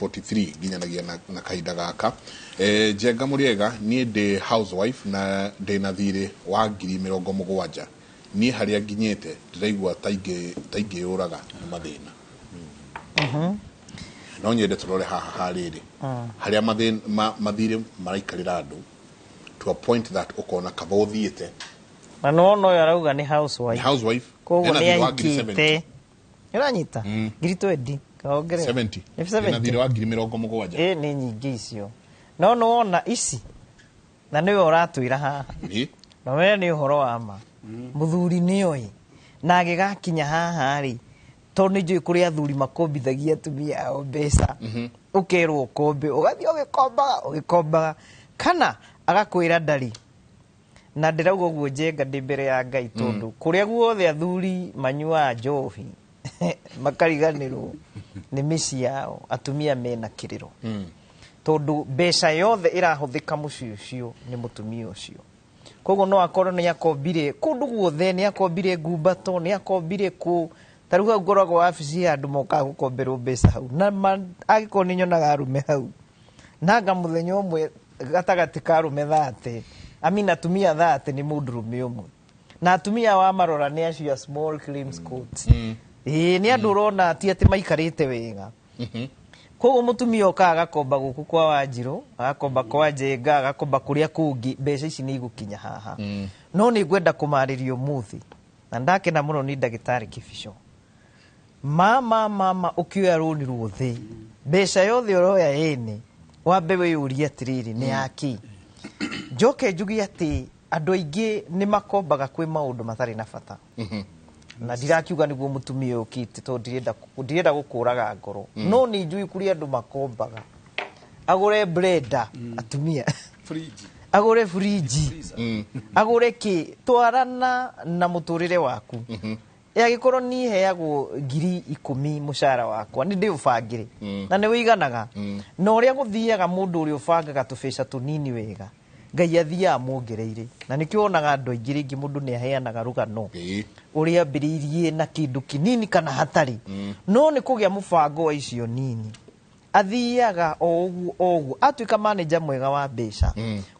43 ginyanagia na kahinda gaka Njenga Muriega nie ndi housewife na ndina thiri wa 70,000 nie haria nginyete ndiraigua taingi uraga mathina no nyende turore haha hariri haria mathire maraikarira andu to a point that ukona kaba uthiete na no yarauga ni housewife koguo ni aikite iranyita ngiri 20 kaongere 70 na thire wa 70,000 ni nyingi icio no wona ici na niwe uratwira haha na we ni uhoro wa ma muthuri ni oi na agigakinya haha ri to ni njui kuri athuri makombithagia atumia ao mbeca ukerwo kombe ugathi ugikombaga kana agakwira ndari na ndirauga uguo Njenga ndi mbere ya Ngai tondu kuria guothe athuri manyua njohi makariganirwo ni misi yao atumia mena kiriro tondu mbeca yothe irahuthika muci ucio ni mutumia ucio koguo no akorwo ni akombire kundu guothe ni akombire ngumbato ni akombire ku taruga ngoragwo wabici ya andu moka gukomberwo mbeca hau na agiko ni nyonaga arume hau nanga muthenya umwe gatagati ka arume 30 amina atumia 30 ni mundurume umwe na atumia wa marora ni acio small claims court ni andu urona ti ati maikarite wega koguo mutumia oka agakomba guku kwa Wanjiru agakomba kwa Njenga agakomba kuria kungi mbeca ici ni igukinya haha no ni ngwenda kumaririo muthi na ndakena muno ni ndagitari Kibisho mama ukioya runi ruothi mbeca yothe uroya ene wambe wiyuria atiriri ni yaki njoke njugi ati andu aingi ni makombaga kwi maundu matari na bata na ndirakiuga niguo mutumia ukite to ndirenda gukuraga ngoro no ni njui kuri andu makombaga agure blender atumia agure fridge agure ki twarana na muturire waku yagikorwo ni heagwo 10,000 mushara wakwa ni ndiubangire na ni wiganaga na uria guthiaga mundu uri ubangaga tubesha tunini wega Ngai athia amuongereire na nikionaga andu aingi ringi mundu ni aheanaga rugano uria ambiriirie na kindu kinini kana hatari no ni kugia mubango wa icio nini athiaga ogu atuika manager mwega wa mbeca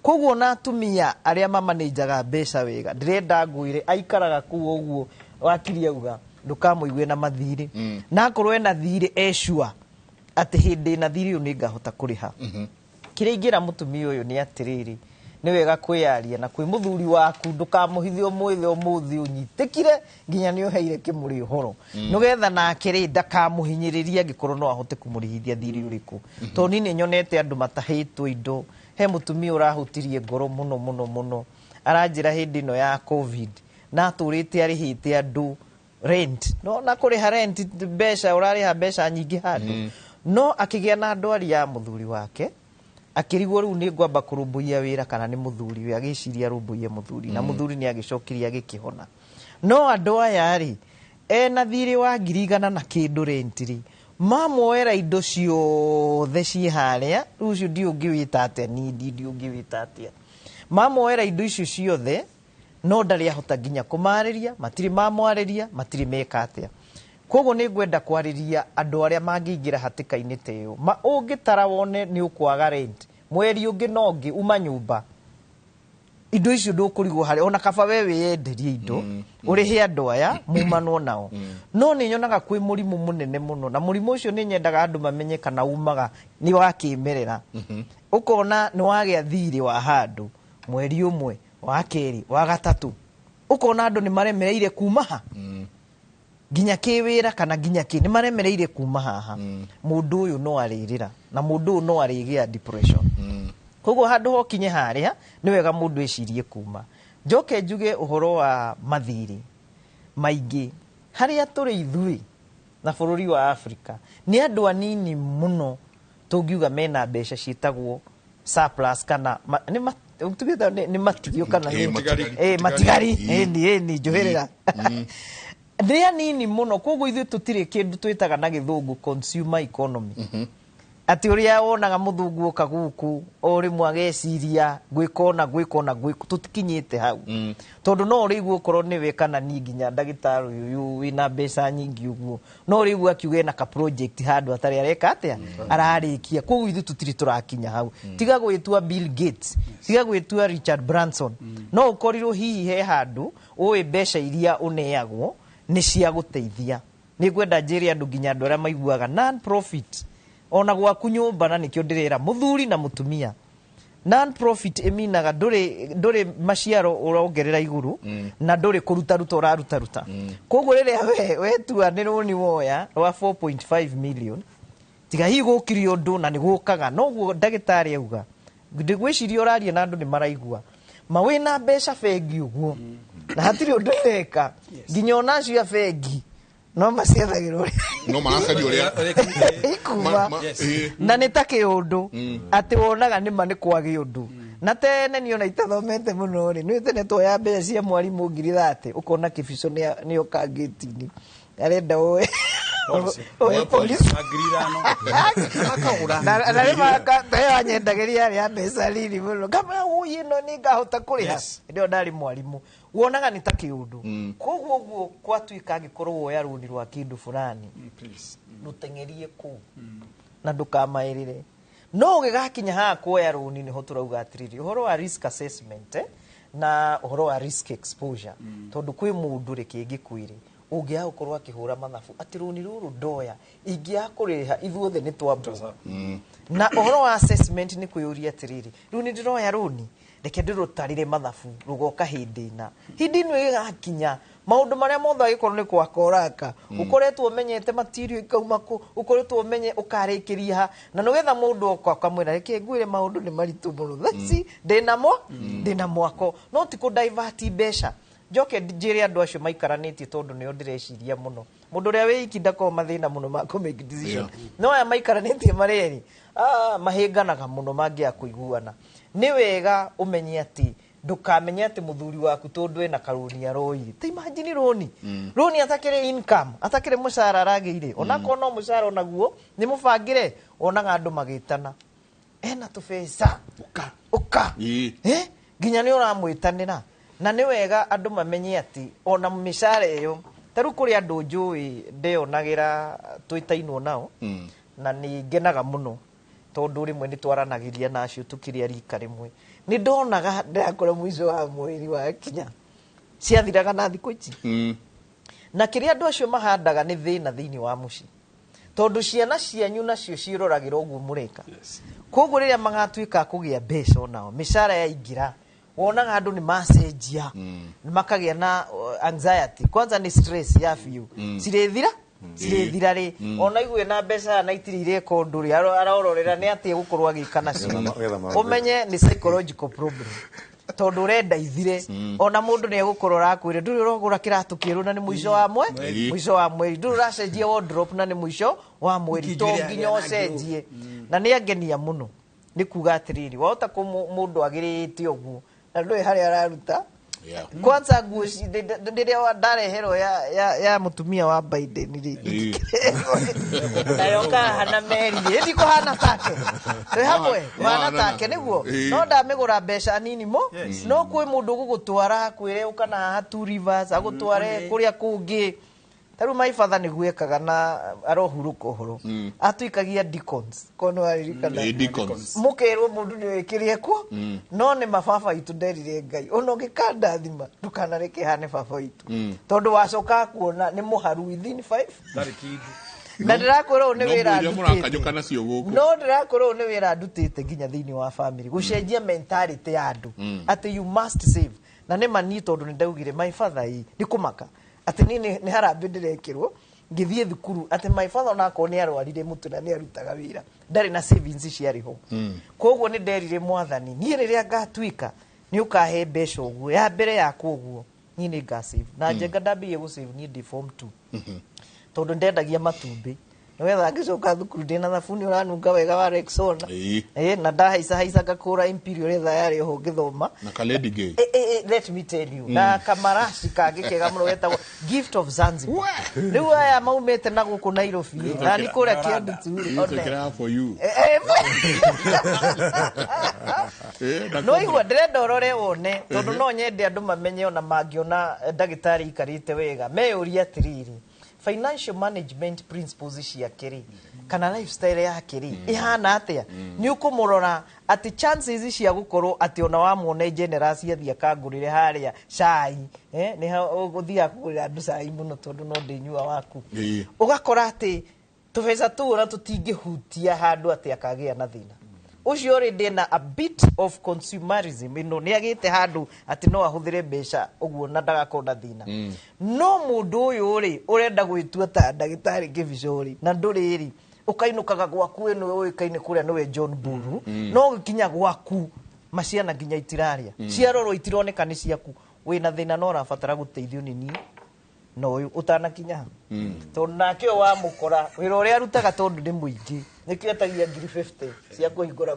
koguo na atumia aria mamanajaga mbeca wega ndirenda ngwire aikaraga ku oguo wakiri auga ndukamuigue na mathiri na akorwo ena thiri eshua ati hindi na thiri ni ngahota kuriha kiria ingira mutumia uyu ni atiriri ni wega kwiaria na kwi muthuri waku ndukamuhithio mwithe umuthi unyitikire nginya ni uheire kimuri uhoro nugetha nake ri ndakamuhinyiriria gikorwo no ahote kumurihithia thiri uriku to nini nyonete andu matahitwo indo he mutumia urahutirie ngoro muno aranjira hindi no ya covid na aturite arihite andu rent no na kuriha rent mbeca urariha mbeca nyingi handu no akigia na ndwari ya muthuri wake akirigwo riu ni ngwamba kurumbuia wira kana ni muthuri we agiciria rumbuie muthuri na muthuri ni agicokiria agikihona no andu aya ri ena thiri wa 100 na kindu rentiri mamuoera indo ciothe ci haria rucio ndiungiwita atia ni ndiungiwita atia mamuoera indo icio ciothe no ndari ahota nginya kumariria matiri mamwariria matiri meka atia koguo ni ngwenda kwariria andu aria mangiingira hatikaini teo ma ungitara wone ni ukwaga rent mweri ungi nongi uma nyumba indo icio ndukurigwo hari ona kaba wewe yenderie indo urihe andu aya mumanwo nao no ni nyonaga kwi murimu munene muno na murimu ucio ni nyendaga andu mamenye kana umaga ni wakimerera ukona ni wagia thiri wa handu mweri umwe wa keri wa gatatu ukona andu ni maremereire kuma ha ginya kiwira kana ginya ki ni maremereire kuma haha mundu uyu no aririra na mundu no arigia depression koguo handu hokinye haria ni wega mundu ecirie kuma njoke njuge uhoro wa mathiri maingi haria turi ithui na bururi wa Africa ni andu anini muno tungiuga mena mbeca ciitagwo surplus kana tugita ni matigio kana matigari ni njoherera ndia nini muno koguo ithu tutire kindu twitaga na githungu consumer economy ati uria wonaga muthungu uka guku ori mwageciria gwikona tutikinyite hau tondu no urigwo korwo niwe kana ni nginya ndagitaru uyu wina mbeca nyingi uguo no urigwo akiuge na ka project handu atari areka atia ararikia koguo ithu tutiri turakinya hau tiga gwitua Bill Gates tiga gwitua Richard Branson no ukorirwo hihi he handu uwe mbeca iria uneagwo ni cia guteithia ni gwenda njiri andu nginya andu aria maiguaga non profit ona gwaku nyumba na nikio ndirira muthuri na mutumia non profit eminaga nduri maciaro urongerera iguru na nduri kuruta ruta koguo riria we tua ni runi woya rwa 4.5 million tiga hi gukirio ndu na ni gukaga noguo ndagitari auga ndigwiciria uraria na andu ni maraigua mawina mbeca bengi uguo na hatiri undu ireka nginya ona cia bengi no maciethagirwo no maracaria uria na nitake undu ati wonaga nima ni kwagi undu na tene niona itathomete muno ri ni tene twoya mbeca cia mwarimu ngiri 30 ukona kibico ni okangitini arenda oe police na rima tayo nyendagiria ya mbeca riri muno kama uyi no ni ngahota kuriha ndio ndari mwarimu wonaga ni ta kiundu koguo guo kwatuika ngikorwo woya runi rwa kindu fulani rutengerie ku na ndukamairire no gigakinya ha kuoya runi ni ho turauga atiriri uhoro wa risk assessment na uhoro wa risk exposure tondu kwi mundu ri kingikwire ungia ukorwa kihura mathabu ati runi ruru ndoya ingia kuriha ithuothe ni twambo na uhoro wa assessment ni kuyuria atiriri runi ndiroya runi reke ndirutarire mathabu rugoka hindina ino igakinya maundu maria mothe agikorwo ni kwa koraka ukoretwo menyete material ikauma ku ukoretwo umenye ukarikiria ha na nogetha mundu okamwira reke ngwire maundu ni maritu muno thasi ndina mwako no ti ku divert mbeca joke njiri andu acio maikaranĩtie tondu nio ndireciria muno mundu ria wi ikinda ko mathina muno ma ku make decision no aya maikaranĩtie mareri mahinganaga muno mangia kuiguana ni wega umenye ati ndukamenye ati muthuri waku tondu ena karuni aroi ti imagine roni atakire income atakire mushara arageire onako no mushara onaguo ni mubangire onaga andu magitana ena tubesa uka ginya ni uramwitanira na ni wega andu mamenye ati ona mishara iyo taru kuri andu njui ndionagira twitainwo nao na ni ngenaga muno tondu rimwe ni twaranagiria nacio tukiria rika rimwe ni ndonaga ndakora mwizo wa mweri wa kinya ciathiraga na thiku ici na kiria andu acio mahandaga ni thina thiini wa muci tondu ciana cianyu nacio ciroragira uguo mureka koguo riria magatuika kugia mbeca nao mishara ya ingira wonaga andu ni macenjia ni makagia na anxiety kwanza ni stress ya fiu cirethira ri ona igwe na mbeca na itirire konduri arororera ni ati gukorwa agikana cio umenye ni psychological problem tondu renda ithire ona mundu ni egukorwo rakwire nduri urogura kiratu kiru na ni mwisho wa mweri nduri uracenjia wardrobe na ni mwisho wa mweri to nginya ocenjie na ni angenia muno ni kuga atiriri wota ku mundu agirite uguo na ndui hari araruta kwanza nguo ndiria ndarehero ya mutumia wa Biden ri nayoka hana meri ndi ko hana take twe hamwe hana take niguo no ndamigura mbeca nini mo no kwi mundu gugutwara kwire ukana hatu rivers agutware kuria kungi taru maifatha ni gwekaga na arohuruka uhoro atuikagia deacons kono aririkana deacons mukerwo mundu ni wekirie ko no ni mababa itu nderire ngai ono gikanda thima ndukanareke hane baba itu tondu wacoka kuona ni muharu within 5 na ndirakorwo ni wira no ndirakorwo ni wira ndutite nginya thiini wa family gucenjia mentality ya andu ati you must save na ni mani tondu ni ndaugire my father ni kumaka ati ni harambe ndirekirwo ngithie thukuru ati my father onako ni arwarire mutu na ni arutaga wira ndari na savings ciariho koguo ni nderire mwathani ni riria ngatuika ni ukahe mbeca uguo ya mbere yaku uguo ni nga save na njenga ndambie gu save ni form 2 tondu ndendagia matumbi wetha ngicoka thukuru ndina thabuni uranunga wega wa Rexona na ndahaica ngakura Imperial retha yari ho ngithoma na kaledi gay let me tell you na kamarashi kangi kega muno getagwo Gift of Zanzibar riu aya maumete na guku Nairobi na ni kuria Kiambu for you no igua ndirenda urore wone tondu no nyende andu mamenye ona mangiona ndagitari ikarite wega meuria atiriri financial management principles cia kiri kana lifestyle ya kiri ihana atia ni ukumurora ati chances cia gukorwo ati ona wa muone generous athia kangurire haria cai ni uguthia kugurira andu cai muno tondu no ndinyua waku ugakora ati tubeza tu ora tutingihutia handu ati akagia na thina ucio already na a bit of consumerism ino ni agite handu ati no ahuthire mbeca uguo na ndagakorwo thina no mundu uyu ri urenda gwitua ta ndagitari kibicori na nduriri ukainukaga gwaku eno uikaine kuria niwe John Buru no gikinya gwaku maciana nginya itiraria ciarorwo itironeka ni ciaku wina thina no rabatara guteithio ni nie no uyu utanakinya tondu nake wa mukora wira uria arutaga tondu ndi muingi nikio atagia 50 cia kuhingura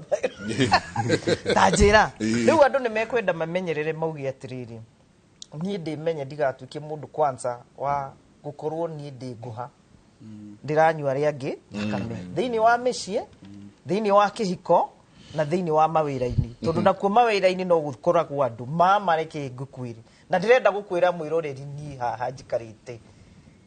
tajira riu andu ni mekwenda mamenyerere maugi atiriri nie ndi menye ndigatuike mundu kwanza wa gukorwo nie ndi nguha ndiranyua ria ngi thakame thiini wa micii thiini wa kihiko na thiini wa mawira-ini tondu nakuo mawira-ini no gukoragwo andu mareke ngukwiri na ndirenda gukwira mwiroreri ni haha njikarite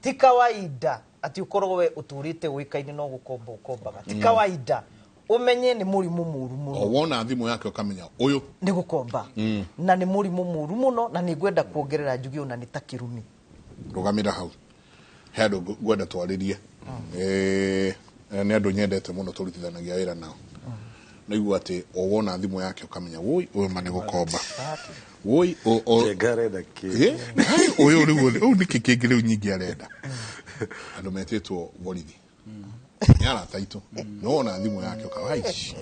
ti kawaida ati ukorwo we uturite wikaine no gukombaga ti kawaida umenye ni murimu muru muno wona thimu yake ukamenya uyu ni gukomba na ni murimu muru muno na ni gwenda kuongerera njugi ona ni takirumi rugamira hau hedo gwenda twaririe ni andu nyendete muno turutithanagia wira nao naigua ati wona thimu yake ukamenya woi uyu mane gukomba woi gareda ki uyu riu niki kingi riu nyingi arenda andu metetwo borithi nyara taitu no wona thimu yake ukawaishi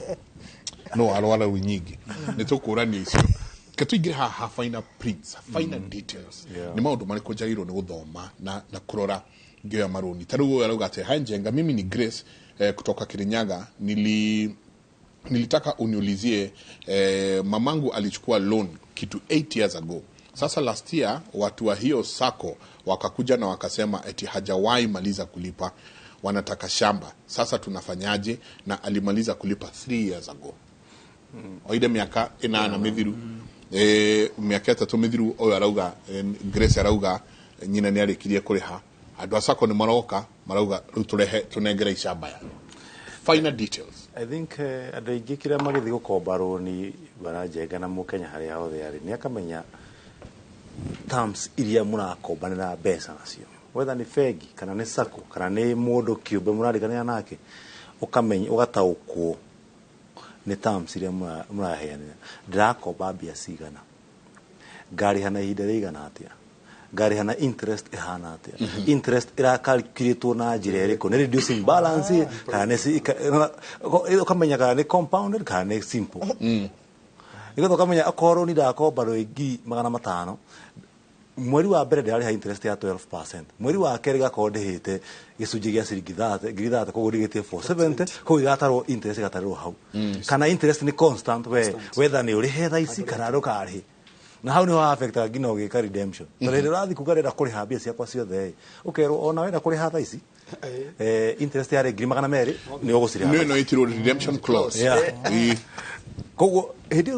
no arwala nyingi nitukurania icio ketuingire ha final prints final details ni maundu mariko jairo ni guthoma na kurora ngioya maroni tarugo arauga ati hanjenga mimi ni Grace kutoka Kirinyaga nilitaka uniulizie mamangu alichukua loan kitu 8 years ago. Sasa last year watu wa hiyo sako wakakuja na wakasema eti hajawahi maliza kulipa, wanataka shamba. Sasa tunafanyaje? Na alimaliza kulipa 3 years ago. Oide miaka inana mithiru miaka 3 mithiru oyo arauga Grace arauga nyina ni arikirie kuriha andu asako ni marauga ruturehe tunengera ishamba ya final details. I think andu aingi kira magithi gukomba roni barajenga na mukenya hari hothe yari ni akamenya terms iria murakombanira mbeca nacio, whether ni fegi kana ni sako kana ni mundu kiumbe murarigania nake, ukamenya ugataukwo ni terms iria muraheanira. Ndirakomba mbia cigana, ngari hana ihinda rigana atia, ngari hana interest ihana atia, interest ira calculate na njira iriko ni reducing balance kana ni ukamenya kana ni compounded kana ni simple. Iko ukamenya akoro ni ndakomba roigi 500 mweri wa mbere ndari ha interest ya 12%, mweri wa keri gakorwo ndihite gicunji gia ciringi 30 koguo ndigite 470 koguo igatarwo interest gatarwo hau. Kana interest ni constant whether ni uri hetha ici kana ndukari, na hau ni wa affect ngina ugika redemption. Tondũ urathi kugarira kuriha mbia ciakwa ciothe ukerwo ona wenda kuriha tha ici interest ya 200 ni ugucirira no itiro redemption clause. Koguo hindi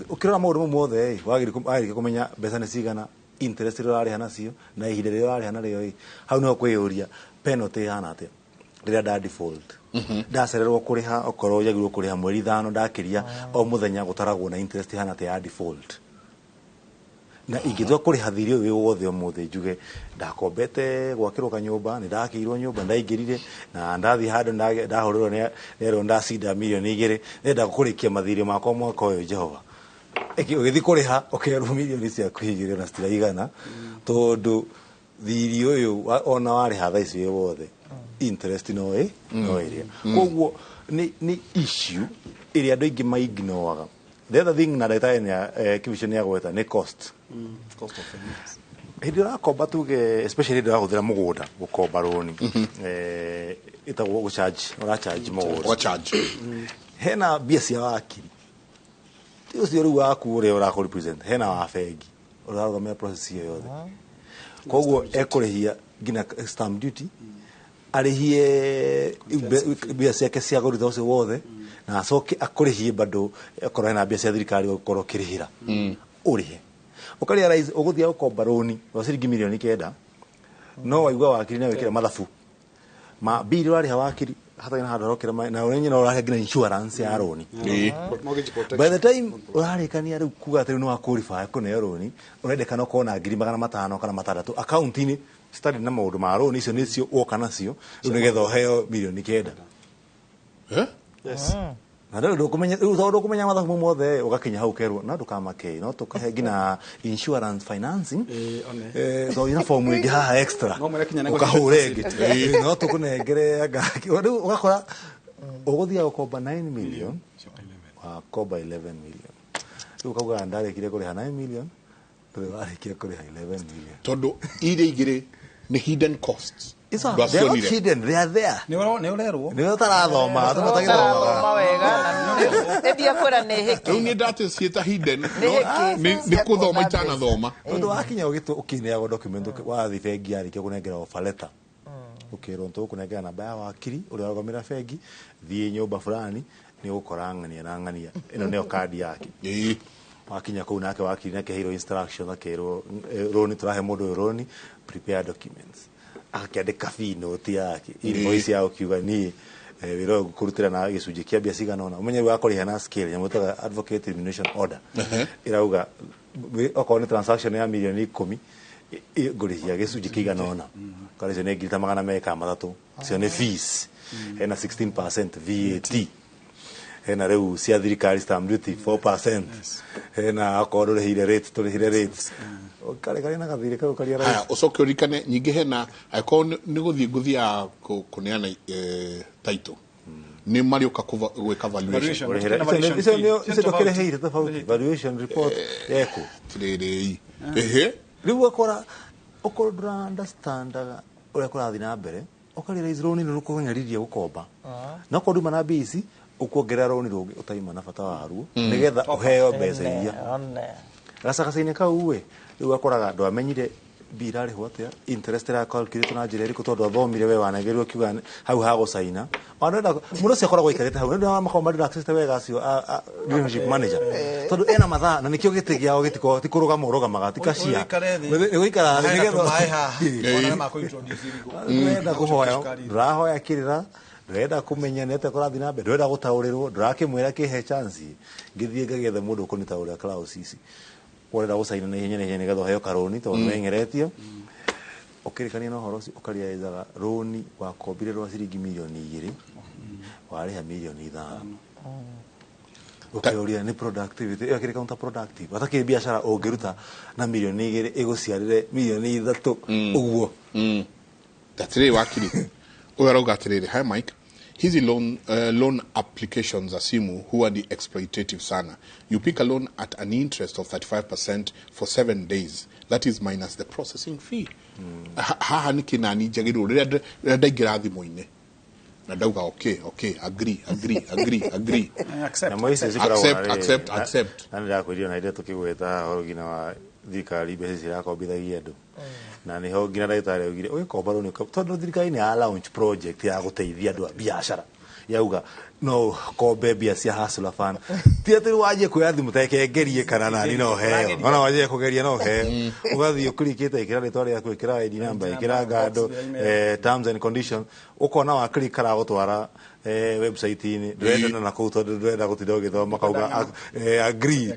ukirora maundu mothe wagiri kumenya mbeca ni cigana, interest rari hana cio na ihinda riri rari hana rio hau no kwiyuria penalty hana atia rira da default ndacererwo kuriha okorwo yagirwo kuriha mweri 5 ndakiria o muthenya gutaragwo na interest hana atia ya default. Na ingithwa kuriha thirio wi wothe omuthe njuge ndakombete gwakirwo kanyumba ni ndakirwo nyumba ndaingirire na ndathi handu ndahuriro nero ndacinda milioni 2 ndenda kurikia mathirio makwa mwaka uyu Jehova ugithi kuriha ukerwo milioni cia kuhigire na citiraigana tondu thirio uyu ona wari hatha ici wothe interest no iria. Koguo ni issue iria andu aingi maignoraga. The other thing na data ya kivision ya gweta ni cost. Cost of finance. hindi urakomba tuge especially ndi urahuthira mugunda gukomba roni itagwo gucharge uracharge mugunda charge hena mbia cia wakiri ucio riu waku uria urakå represent hena wa bengi urarugamia process iyo yothe koguo ekurihia ngina stamp duty arihie mbia ciake cia gurutha ucio wothe na acoke akurihie bado akorwo hena mbia cia thirikari ukorwo kirihira urihe ukarealize uguthia gukomba roni wa ciringi milioni 9 no waigua wakiri na wikira mathabu ma bili wari hawakiri hata ina hada rokera na wenye na urahe ngina insurance ya roni by the time urarikania riu kuga atari no akurify kune roni urendekana ko na 500 kana 6 account ini study na maundu ma roni icio nicio woka nacio riu nigetha heo milioni 9 yes na ndo kumenya mathabu mothe ugakinya hau kerwo na ndukamake no tukahe ngina insurance financing so ina form igi haha extra ukahurenge no tukunengere ngaki ugakora uguthia gukomba 9 million wakomba 11 million riu kauga ndarekire kuriha 9 million turiwarikire kuriha 11 million tondu ire igire ni hidden costs. They're not hidden, they are there. Ni utarathoma utarathoma wega endia kwera ni hiki ni data cieta hidden ni kuthoma itanathoma tondu wakinya ukineagwo document wathi bengi yarike kunengera offer letter ukirwo ntu kunengera namba ya wakiri uria arugumira bengi thie nyumba fulani ni ukora ng'ania na ng'ania ino nio kadi yake wakinya kuu nake wakiri nake hero instruction akirwo roni turahe mundu roni prepare documents akiandika fee note yake invoice yao kiuga ni wiro kurutira na gicunji kia bia cigana ona umenye wakoriha na scale nyamutaga advocate termination order irauga okorwo ni transaction ya milioni 10 igurihia gicunji kigana ona kare cyo negita 300 cio ni fees hena 16% VAT hena reu cia thirikari stamp duty 4% hena akorwo rehire rate turehire rates kare na gathire kau kari ara haya ucoke urikane nyingi hena aiko ni guthia kuneana title ni mari uka gweka valuation icio ndokireheire tofauti valuation report yeko tiriri riu akora okoro ndura understandaga uria kurathi na mbere okarira izroni ni rukunyariria gukomba na ko nduma na bisi ukuongerera roni rungi utaima na bata waruo nigetha uheo mbeca iria gacagacaine kau we riu akoraga ndo amenyire bira ri hote interest ra calculate na njira iriku tondu athomire we wanagerirwo kiuga hau ha gucaina wanenda muno cia koragwo ikarite hau ndio makomba ndio access wega acio relationship manager tondu ena mathaa na nikio giti giao gitiko tikurugama urugamaga tikashia guikara nigetha mai ha ona mako introduce nenda kuhoya rahoya kirira ndurenda kumenya nete kurathi na mbere ndurenda gutaurirwo ndurakimwira kihe chance ngithie ngagethe mundu kunitaurira Klaus ici urenda gucaina na ihenya nigetha heo karoni tondu wengeretio ukirikania no horosi ukaria izaga roni wa kombire rwa ciringi milioni 2 wariha milioni 5 ukiuria ni productivity akiri counter productive ataki biashara ungiruta na milioni 2 iguciarire milioni 3 uguo tatire wakiri uyaroga tirire hi Mike hizi loan applications asimu who are the exploitative sana. You pick a loan at an interest of 35% for 7 days. That is minus the processing fee. Haha niki nani jagiru reda girathi moine. Na dauga okay agree accept na nda kwirio na ide tukigweta horogina wa thikari besi yako bithagia andu na ni ho ngina ndagitari augire ugikomba roni tondu thirikari ni launch project ya guteithia andu a biashara yauga no kombe bia cia hustler fan ti ati waje kuyathi mutekengerie kana nani no heo ona waje kugeria no heo ugathi uklikite ikira ritwari ya kwikira ID number ikira ngado terms and conditions ukona wa click kara gutwara website ini ndwenda na kuu tondu ndwenda gutinda ugithoma kauga agree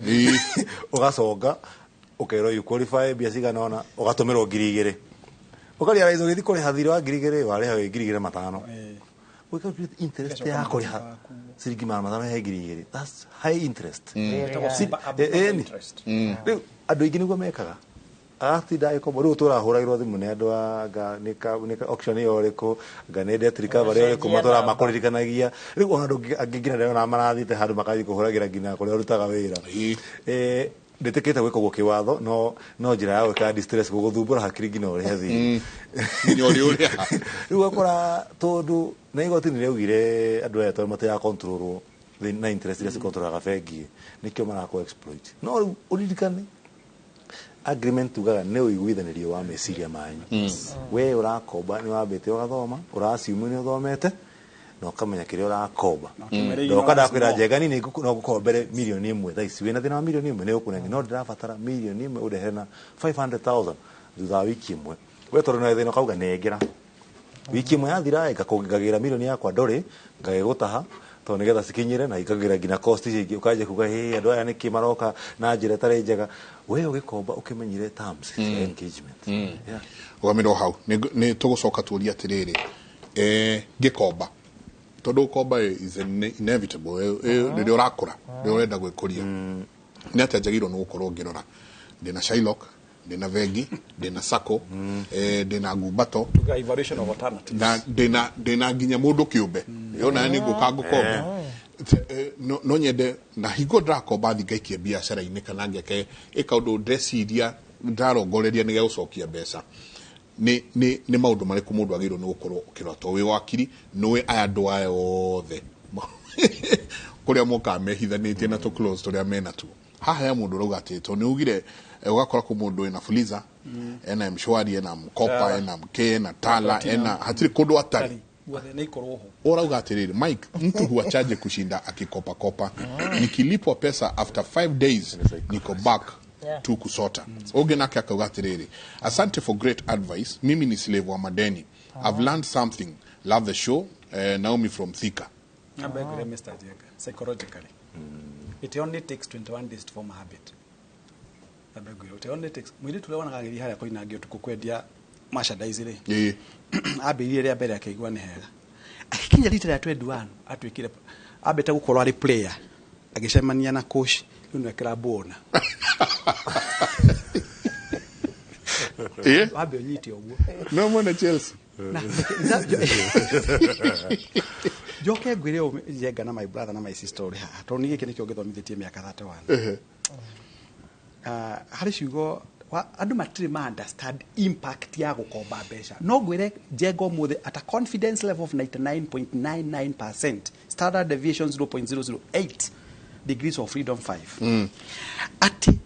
ugacoka ukero you qualify bia cigana ona ugatumirwo 2,000 ukaria raizo githi kuri hathire wa 2,000 wariha 2,500 ukalculate interest ya kuri ha ciringi 500 he 2,000 that's high interest andu ingi niguo mekaga ati dai ko boru tura huragirwo thimu ne andu anga nika auction yo riko ngane debt recovery yo riko matora makuririkanagia riu ona andu angingina na marathite handu makathi kuhuragira ngina kuri rutaga wira ndetekete gwika gukiwatho no njira ya gwika distress guguthumbura hakiri ngina uri hathi nginya uri riu akora tondu na igoti ni riugire andu aya to mate ya control na interest iria cikontrolaga bengi nikio marako exploit no riu uririkane agreement tugaga ne uiguithanirio wa meciria manyu we urakomba ni wambite ugathoma urasiumu ni uthomete no kamenya kiria urakomba ndo kada kwira njega nini no gukombere milioni 1 thaisi wina thina wa milioni 1 ni ukunengi no ndirabatara milioni 1 urehena 500,000 thutha wiki imwe we tondu no thina kauga nengira wiki imwe yathira ikakugagira milioni yakwa ndori ngagigutaha to nigetha cikinyire na ikagira ngina cost cingi ukaje kuga andu aya niki maroka na njira tari njega we ugikomba ukimenyire terms engagement ugamiro hau ni tugucoka turia atiriri gikomba tondu komba is inevitable riri urakura riri urenda gwikuria ni atajagirwo ni gukorwo ngirora ndina Shylock ndina Vengi ndina Sacco ndina Ngumbato evaluation of alternative na ndina nginya mundu kiumbe yona ni gukangu komba no nyende na higo ndakomba thingaikie biacara ini kana ngeke ikaundu ndeciria ndarongoreria ni gucokia mbeca ni maundu mariku mundu agirwo ni gukorwo ukirota wi wakiri nowe aya andu aya othe kuria muka mehithanitie na to close turia mena tu haha ya mundu rauga ati to ni ugire ugakora ku mundu ena Fuliza ena Mshwari ena Mkopa ena Mke ena Tala ena hatiri kundu atari urauga atiriri Mike mtu huachaje kushinda akikopa kopa nikilipwa pesa after 5 days niko back tu kusota oge nake akauga atiriri asante for great advice mimi ni slave wa madeni I've learned something love the show Naomi from Thika abegre Mr. Jega psychologically it only takes 21 days to form a habit abegre it only takes mwili tulewana kagiri haya ko inagio tukukwendia merchandise ri abirire ria mbere akaigwa ni hega akikinya lita ya 21 atwikire abeta gukorwo ari player agicemania na coach ni kira bona wabe onyiti ogwo no mwana Chelsea joke gwire Jega na my brother na my sister uri ha to ni giki nikyo githomithitie miaka 31 hari ciugo andu matire ma understand impact ya gukomba mbeca no gwire Jega muthe at a confidence level of 99.99% standard deviation 0.008 degrees of freedom 5 ati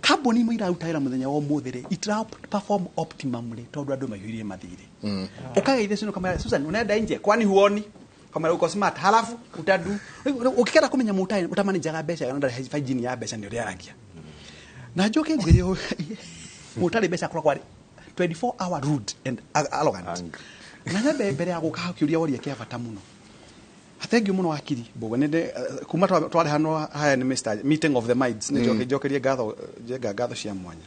kaboni mo irautaira muthenya wa muthire itra perform optimally tondu andu mahirie mathire ukageithia sino kama Susan unaenda nje kwani huoni kama uko smart halafu utadu ukikera kumenya mutai utamani jaga besha yonda hygiene ya besha ndio yaragia na joke ngire mutari besha kwa 24 hour rude and arrogant na nyabe mbere ya guka kiuria wori yake abata muno athengi muno akiri bogo nende kuma twari hano haya ni Mr meeting of the minds ne jokerie gatho Jega gatho cia mwanya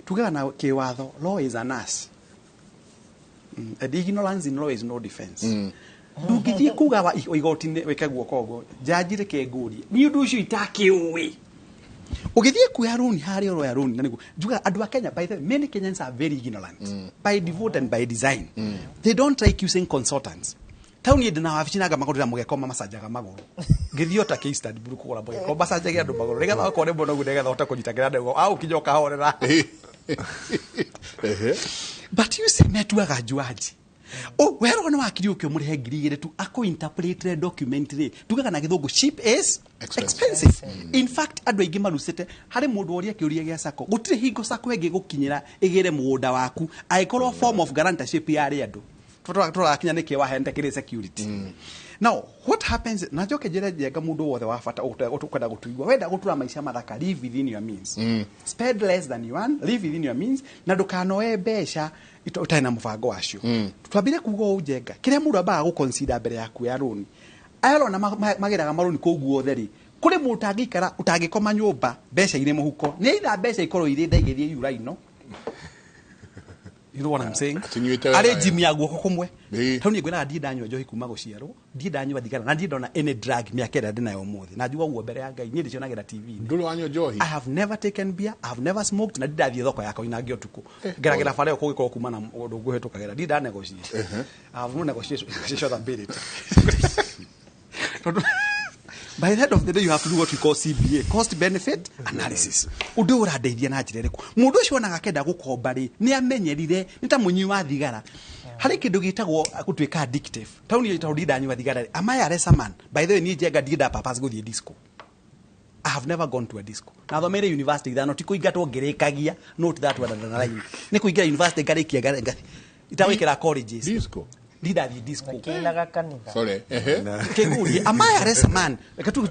tugaga na kiwatho law is an ass and ignorance in law is no defense ndugithie kuga wa igoti-ini weke guoko go jajire kenguri ni undu ucio itakiuwi ugithie kuya roni hari oro ya roni na nigu juga andu a Kenya by the many Kenyans are very ignorant by default and by design they don't like using consultants tauni ndina wabici maguru mugekoma masajaga maguru ngithio ta case study buru kugura mugeko masajaga andu maguru rega akone bono gudega thota kunyitakira ndego au kinyoka horera but you see network ajuaji wero no wakiri ukyo muri hengirigire tu ako interpret documentary tugaga na githungu cheap is expensive in fact andu aingi marusite hari mundu oria kiuria gia Sacco gutire hingo Sacco engi gukinyira igire mugunda waku aikorwo form of guarantorship ya ri andu tutora kinya niki wa hende kire security now what happens na joke Jega mundu wothe wa fata ukwenda gutuigwa wenda gutura maisha mathaka live within your means spend less than you want live within your means na ndukanoe besha utaina mubango wacio twambire kugo Jega kire mundu abaga gu consider mbere yaku ya loan ayalo na magiraga maroni kuguo theri kuri mundu angikara utangikoma nyumba besha ire muhuko ni ida besha ikoro ire ndaigithie yuraino you know what I'm saying ale Jimmy aguoko kumwe tauni gwena ndi danyo njohi kuma guciarwo ndi danyo thigara na ndi ndona any drug miakera ndinayo muthi na njugwa guo mbere ya Ngai ni ndicio nagira TV nduru wanyo njohi I have never taken beer I have never smoked na ndathie thoko yakwa inangio tuku ngeragira fare ko giko kuma na undu guhetukagera ndi da negotiate I have no negotiation that beat it By the end of the day, you have to do what we call CBA, cost benefit analysis. Undu uradeithia na njira iriku. Mundu ucio onaga kenda gukomba ri ni amenyerire ni ta munyi wa thigara. Hari kindu gitagwo gutwika addictive. Tauni ita udida nywa thigara. Am I a racer man? By the way, ni Njenga ndida papas guthie disco. I have never gone to a disco. Na thomere university thano ti kuingatwo ngerekagia note that one na line. Ni kuingira university ngarikia itawikira colleges. Disco. Ndida disco. Kinaga kanitha. Sorry. Keguri, am I a racer man? Katu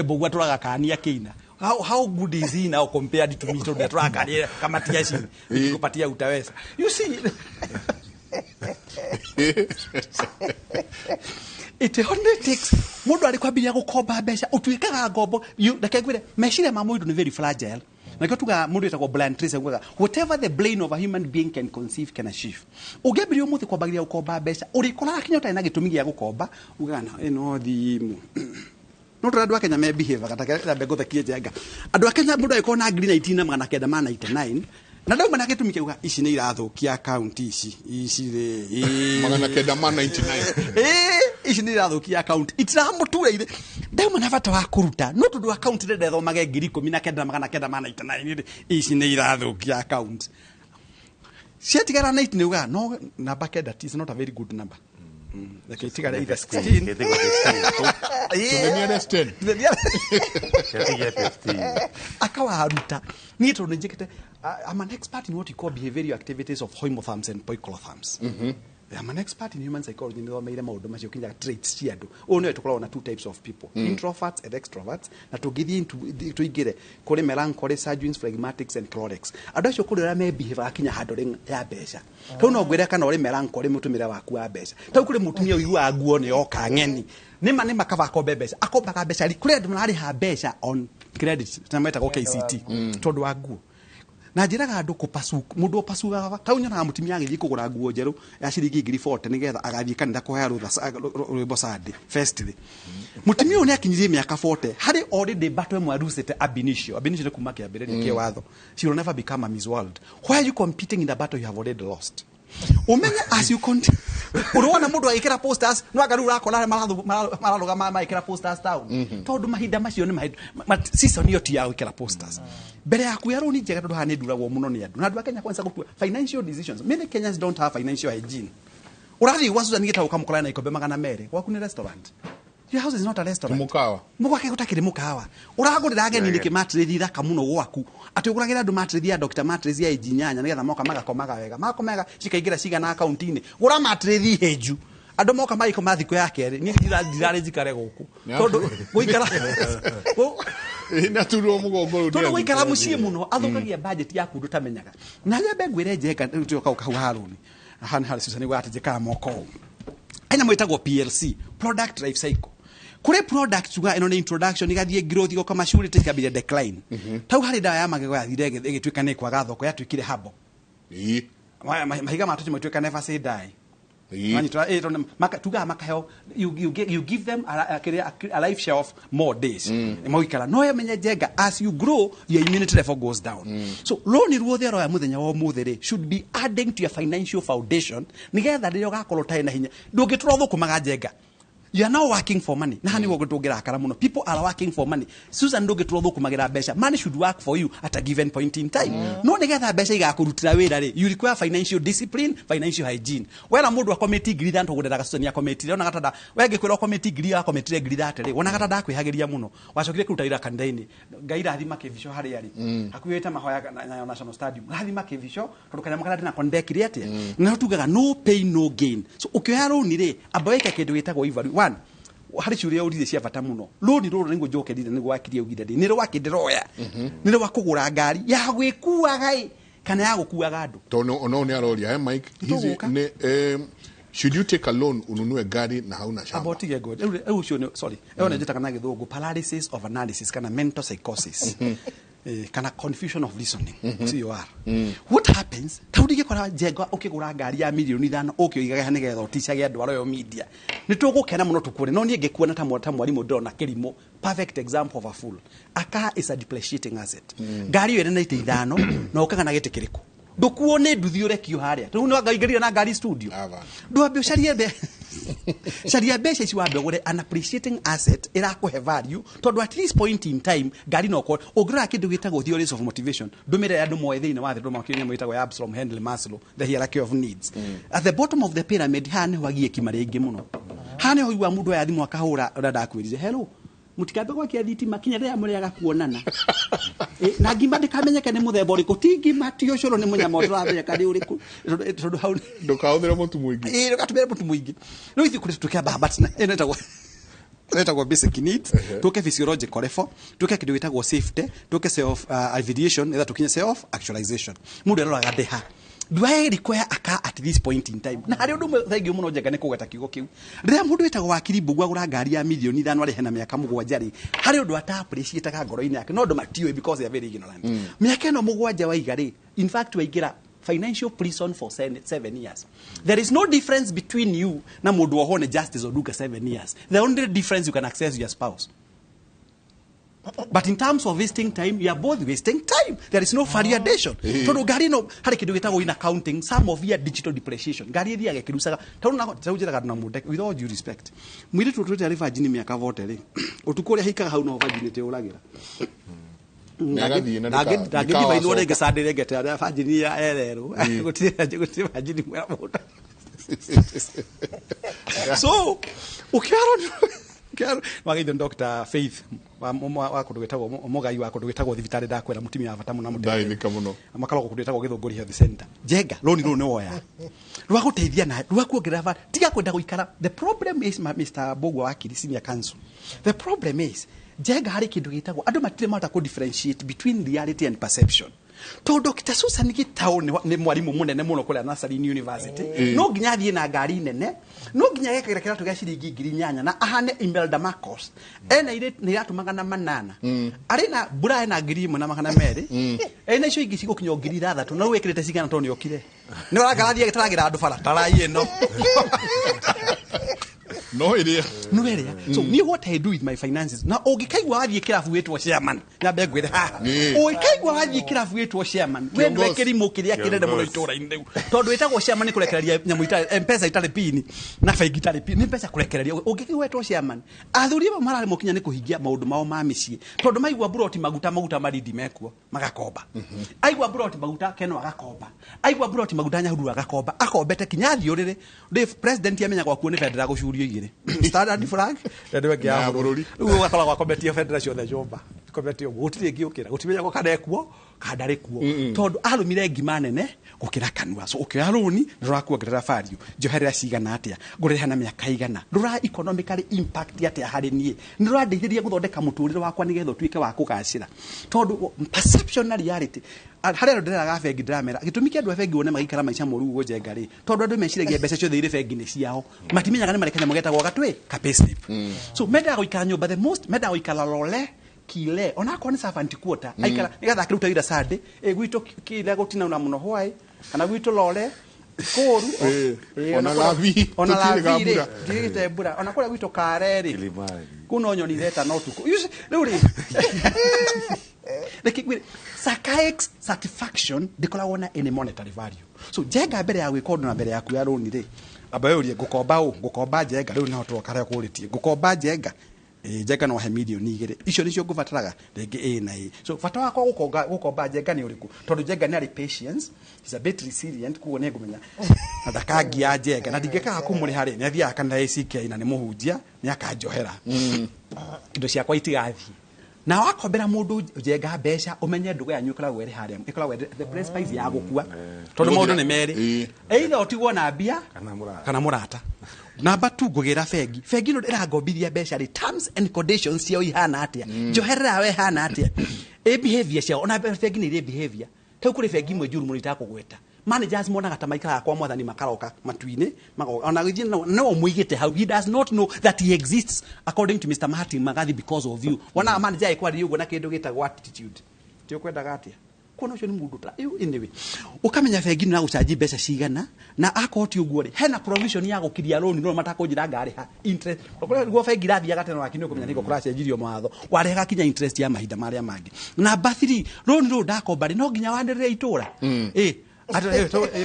bogwa turaga kania kina. How good is he now compared to me to the track and kamatia chini kupatia utaweza. You see, it only takes mundu alikwambia gukomba mbeca utwikaga ngombo ndakegwire meciria ma mundu ni very fragile na tuga mundu etagwo Brian Tracy nguga whatever the brain of a human being can conceive can achieve ugebiri umuthi kwambagiria gukomba mbeca urikora kinyota ina gitumi gia gukomba ugana ino thimu no tũrandũ Kenya me behave gatakera mbego thakie Njenga andũ a Kenya mũndũ ayiko na green 1999 na ndauma na gĩtũmi kĩuga ici nĩ irathukia account ici rĩ 1999 ici nĩ irathukia account itiramũtureire ndauma na bata wa kũruta no tondũ account rĩrĩa thomage 1999 ici nĩ irathukia account ciatigara 9 nĩ uga no number kenda is not a very good number. Like tigara either 16 to the nearest 10 akawaruta ni to njikete I'm an expert in what you call behavioral activities of homotherms and poikilotherms. I'm an expert in human psychology. Ni meire maundu macio kinya traits cia andu ono tukoragwo na two types of people, introverts and extroverts, na tugithie into igire kuri melancholy, sanguines, phlegmatics and cholerics. Andu acio kuri me behave akinya handu ya mbeca tau no ngwire kana uri melancholy mutumire waku wa mbeca tau kuri mutumia uigua nguo ni oka ng'eni nima makava ko mbeca akombaga mbeca kuri andu marari ha mbeca on credit na meta ko KCT tondu wa nguo na njiraga andu kupasuka mundu opasuga tau nyona mutumia agithii kugura nguo njeru ya ciringi 40 nigetha agathii kanitha kuhaya rwimbo Sunday festival mutumia une akinyirie miaka 40 hari already batwe mwarusete ab initio ni kuma kiambiriria kia watho she will never become a Miss World. Why are you competing in the battle you have already lost? Umenya as you continue urona mundu agikira posters no agaru rakona mararuga maikira posters town tondu mahinda macio ni season yo ti ya gukira posters mbere yaku yaro ni Njenga tondu hane nduragwo muno ni andu na andu a Kenya kwanza gutua financial decisions. Many Kenyans don't have financial hygiene. Urathi wasu nigita ukamukora na ikombe magana mere waku ni restaurant. Your house is not a restaurant. Mukawa. Mugwake gutakire mukawa. Uragurira ageni ni kimatredi thaka muno gwaku. Ati uguragira andu matredi ya Dr. Matredi ya ijinyanya nigetha moka magakomaga wega. Makomaga cikaigira ciga na account-ini. Ura matredi heju. Andu moka maiko mathiko yake ni ndirare jikare guku. Tondu guikara. Ina turo mugongo tondu guikara mucie muno athukagia budget yaku ndutamenyaga. Na ria mbengwire Njenga tuka ukau haruni. Hani hari sisa ni gwate jikara moko. Anya mwetagwo PLC, product life cycle. Kure product tuga ino ni introduction igathie growth go kama maturity ikabire decline. Tau hari dawa ya magego ya thirege igitwika ne kwa gathoko yatwikire habo. Mahiga matuchi mwetwika never say die. Mani tuga makaheo you give them a life share of more days. Moikala no yamenye Njenga as you grow your immunity level goes down. So loni ruothe ro ya muthenya wa muthere should be adding to your financial foundation nigetha ririo gakorwo tai na hinya ndungituro thukumaga Njenga. You are now working for money. Na hani wogo tugira akara muno. People are working for money. Susan ndoge turodho kumagira besha. Money should work for you at a given point in time. No nigetha besha igakurutira wira ri. You require financial discipline, financial hygiene. Wera mundu wa committee grid antu gudera Susan ya committee. Ona gatada wege kwira committee grid ya committee grid atele. Ona gatada kwihageria muno. Wacokire kurutaira kandaini. Gaira athima kevisho hari yari. Hakuweta mahoya na National Stadium. Athima kevisho tondukanya makara na kondekire atia. Na tugaga no pain no gain. So ukioya roni ri abaweka kindu gitagwo ivalu. Hari ciuria urire cia bata muno roni ruru ningo njokerire nigo wakirie ugire ndi nire wakindiroya nire wakugura ngari ya gwikuaga kana ya gukuaga andu tono ono ni aroria Mike hizi ne should you take a loan ununue gari na hauna shamba about get good ucio sorry eona njita kana githungu paralysis of analysis kana mental psychosis kana confusion of listening see you are what happens taudige kora Njenga ukigura ngari ya milioni 5 ukioigaga hane getha uticage andu aroyo media nitugukena muno tukure no nie ngekuona ta mwarimu ndona kirimo perfect example of a fool a car is a depreciating asset ngari yo ene 5 na ukaga na gete kiriku ndukuone nduthi urekio haria tu no ngaingirira na ngari studio ndwambe ucarie caria mbeca ici wambe ugure an appreciating asset irakuhe value tondu at this point in time ngari no ko ugura kindu gitagwo theories of motivation ndumire andu moe thiine wa thĩ ndũma kinya mwitagwo Abraham Henry Maslow the hierarchy of needs at the bottom of the pyramid hane wagie kimari ingi muno hane hoigwa mundu ya thimu akahura urenda akwirije hello mutikambe kwa kia thitima kinya ria muriaga kuonana na ngima ndikamenyeke ni muthemba uriku ti ngima ti ucuru ni munyama uratheka ni uriku tondu hau ndukahuthira mutu mwingi ndukatumira mutu mwingi no ithi kuri tukiamba but etagwo basic needs tuke physiological level tuke kindu gitagwo safety tuke self aviation either tukinye self actualization mundu eroraga ndeha ndwae require aka at this point in time na hari undu thengi muno njenga ni kugeta kigo kiu rira mundu wetagwo wakiri mbugu agura ngari ya milioni 5 ari hena miaka mugwanja ri hari undu ata appreciate ka ngoro-ini yake no ndo matiwe because they are very ignorant miaka no mugwanja wa igari in fact waigira financial prison for 7 years. There is no difference between you na mundu ohone justice oduka 7 years. The only difference you can access your spouse. But in terms of wasting time, you are both wasting time. There is no variation. Tono gari no hari kidu gitagwo in accounting some of your digital depreciation. Gari ria gekirusaga tono na tawujira na mundu with all due respect. Mwili tutu tarifa jini miaka vote ri. Utukore hika hau no vajini te uragira. Nagedi baino rege sadire gete ara fajini ya erero gutire fajini mwera muda so ukiaro wagitho Dr. Faith wa kudugitagwo omogai wa kudugitagwo thibitari ndakwera mutimia wa batamu na mutembe ndaithika muno amakalo kudugitagwo githunguri health center jenga roni ru ni woya rwa guteithia na rwa kuongerera tiga kwenda guikara the problem is Mr. Bogwa wa Kiri Senior Council the problem is jenga hari kindu gitagwo andu matire mata ku differentiate between reality and perception to Dr. Susan Gitau ni mwarimu munene muno kule Nursery University no nginya thie na ngari nene no nginya gekira kiratu gya ciringi 8,000 na ahane Imelda Marcos ena ile ni iratu 800 ari na bura ena 1,200 ena icio ingi cigukinya 3,000 na wekirite cigana to ni okire ni waragarathia gitaragira andu bara tarai eno no iria so me what I do with my finances na ogikaigwa athie kirafu wetwo chairman na begwire ha ogikaigwa athie kirafu wetwo chairman we ndwekeri mukiria kirende muno itura inde tondu wetagwo chairman kurekereria nyamu ita mpesa itare pin na bengi itare pin ni mpesa kurekereria ogikaigwa wetwo chairman athuri ba marare mukinya ni kuhingia maundu mao ma micii tondu maigwa buroti maguta maridi mekuo magakomba aigwa buroti maguta keno agakomba aigwa buroti maguta nyahuru agakomba akombete kinya thiurire the president yamenya kwa kuone federal gucurio igire standard flag ndio ngia bururi ugo gakala kwa committee federation the jomba committee gutire giukira gutimenya ko kada ekuo kadare kuo tondu arumire ngima nene gukira kanua so ukira runi ndurakuongerera value njoherera cigana atia ngurira na miaka igana ndura economically impact atia hari nie ndurandeithĩria guthondeka muturire wakwa nigetho tuike wa kugacira tondu perception na reality harero ndiraga bengi ndramera gitumi kia andu bengi wone magikara maica moru ugo jenga ri tondu andu meciragia mbeca ciothe ire bengi ni ciao matimenyaga ni marekanya magetagwo gatwe kapesip so menda goikara nyumba the most menda goikara lole kile ona ko ni servant quarter aikara nigatha kiruta ira sade gwito kile gotina una muno hwai kana gwito lole koru ona lavi digite bura ona kora gwito kareri kuno nyoni leta no tuko ruri like psychics satisfaction ndikoragwo na any monetary value so jenga mbere ya gwika undu na mbere yaku ya roni ri abayurie gukomba jenga riu na otwo kare kuritie gukomba jenga jenga no he milioni 2 icio nicio ngubataraga rege na so bata wakwa gukomba jenga ni uriku tondu jenga ni ari patience is a bit resilient kuo ne ngumenya na dakangi ya jenga na ndingeka kumuri hari ni athia kana ACK na ni muhunjia ni akanjohera indo cia kwa itigathi na wakombera mundu jenga mbeca umenye ndugu yanyu ikoragwo iri haria ikoragwo the principle ya gukua tondu maundu ni meri either otigwo na mbia kana murata number 2 gugira bengi no iragombithia mbeca ri terms and conditions cio ihana atia njoherera we hana atia behavior cio ona bengi ni behavior tau kuri bengi mwe juru munita kugweta managers monaga ta maikara kwa mwathani makaroka matuine ona githie no muigite how he does not know that he exists according to Mr. Martin Magathi because of you wana manager ikwari yugo na kindu gitagwo attitude tio kwenda atia kuno ucio ni mundu ta anyway ukamenya bengi na gucaji mbeca cigana na akoti uguo ri hena provision ya gukiria loan no matakujira ngari ha interest guo bengi rathia gateno wakini ukumenya niko kuracenjirio matho wareha kinya interest ya mahinda maria mangi na bathiri loan ro ndakomba ri no nginya wanderere itura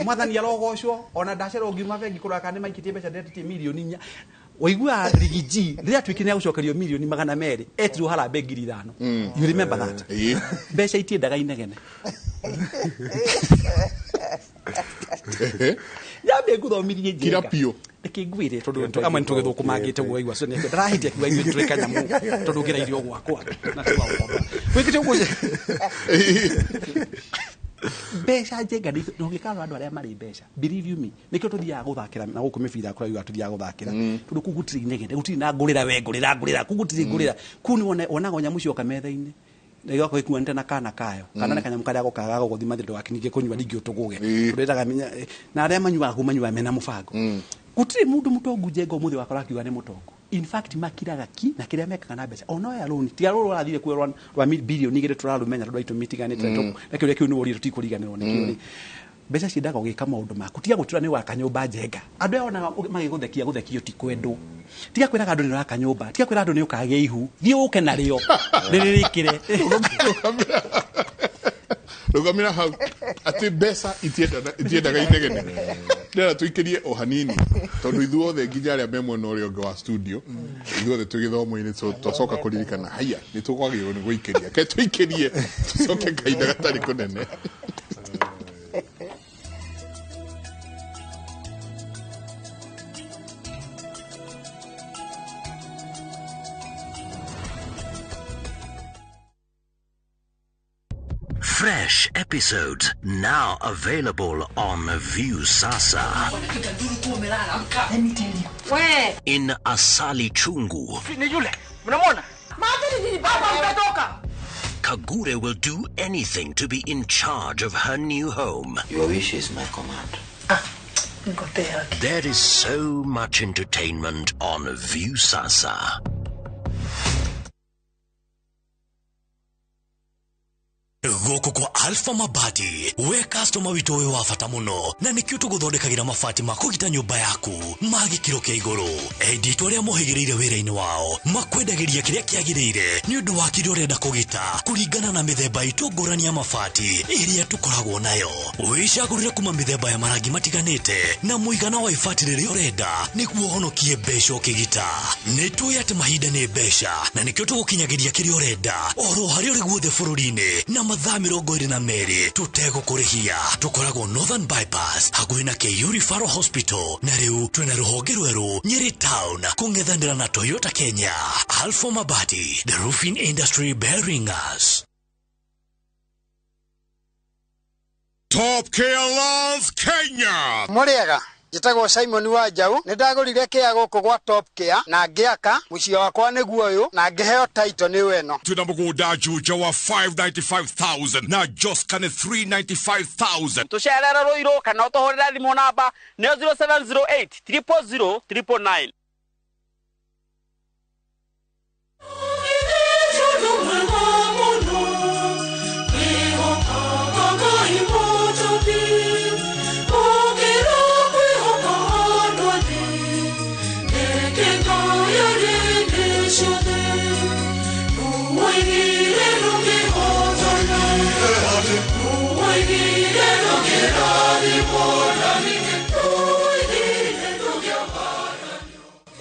mwathani arogocwo ona ndacera ngiuma bengi kuraka nĩ maikitie mbeca ndetitie milioni 4 waigua rigiji rĩrĩa twikine gucokerio milioni 200 etirwo harambe ngiri 5 you remember that mbeca itiendaga inegene yambe nguthomirie kira pio nikingwire tondu amwe nitugithukũmangĩte gwaigua so ndarahitia kiwa ithuĩ tũrĩ kanyamu tondu ngira irio gwakwa na twakomba wikite ũguo mbeca njenga ndũngĩkarora andũ arĩa marĩ mbeca believe you me nĩkĩo tũthiaga gũthakĩra na gũkũ mĩbira kũraiga tũthiaga gũthakĩra tondũ kũu gũtirĩ inegene gũtirĩ na ngũrĩra we ngũrĩra kũu gũtirĩ ngũrĩra kũu nĩ wonaga nyamũ cioka metha-inĩ nĩgako ikuanĩte na kana kayo kana nĩ kanyamũ karĩa gũkaga gũthima thĩndũ wakinyie kũnyua rĩngĩ ũtũgũge tũretaga na arĩa manyuaga mena mũbango gũtirĩ mũndũ mũtongu njenga ũmũthĩ wakora akiuga nĩ mũtongu in fact makiraga ki na kĩrĩa mekaga na mbeca ona ya loan tiga rũrũ ũrathire kuo rwa bilioni 2 tũrarũmenya tondũ aitũ mitiganĩte na kĩrĩa kĩu nĩ wori tũtikũriganĩrwo nĩkĩo rĩ mbeca ciendaga gwĩka maũndũ maku tiga gũtura nĩ waka nyũmba njenga andũ aya onaga magĩgũthekio ti kwendwo tiga kwĩraga andũ nĩ waka nyũmba tiga kwĩra andũ nĩ ũkagĩa ihu thiĩ ũke narĩo rĩrĩkĩre rugamira hau ati mbeca itiendaga inegene ndera tuikirie o hanini tondu ithuothe nginya arĩa me mwena ũrĩa ũngĩ wa studio ithuothe twĩ gĩthomo-inĩ twacoka kũririkana haya nĩ tũkwagĩrĩirwo nĩ gũikĩria ke tũikĩrie tũcoke kahinda gatarĩ kũnene Fresh episodes now available on Viusasa. Let me tell you. Where? In Asali Chungu. Kagure will do anything to be in charge of her new home. Your wish is my command. There is so much entertainment on Viusasa. Goko kwa Alpha Mabati, we customer wito we wafata muno na nikio tuguthondekagira mabati ma kugita nyumba yaku magi kiro kia iguru edit aria mohigireire wira-ini wao makwendagiria kiria kiagirire ni undu wa kirio renda kugita kuringana na mithemba itungurani ya mabati iria tukoragwo nayo wicagurire kuma mithemba ya marangi matiganite na muigana wa ibati riria urenda niguo honokie mbeca ukigita nitui ati mahinda ni mbeca na nikio tugukinyagiria kiria urenda oro haria uri guothe bururi-ini na mathaa 22 tutegũkũrĩhia tukoragwo Northern Bypass hakuhĩ na Kĩiyũ Referral Hospital na rĩu twĩna rũhonge rwerũ Nyeri Town kũng'ethanĩra na Toyota Kenya. Alpha Mabati, the roofing industry bearing us. Top Care Love Kenya. Muriega Jitagwo Simon Wanjau nĩ ndagũrire kĩa gũkũ gwa Top Care na ngĩaka mũciĩ wakwa nĩguo ũyũ na ngĩheo title nĩ weno Tuna mũgũnda juja wa 595,000 na Joscan 395,000 Tucerera Ruiru kana ũtũhũrĩre thimũ namba nĩ 0708 000 999.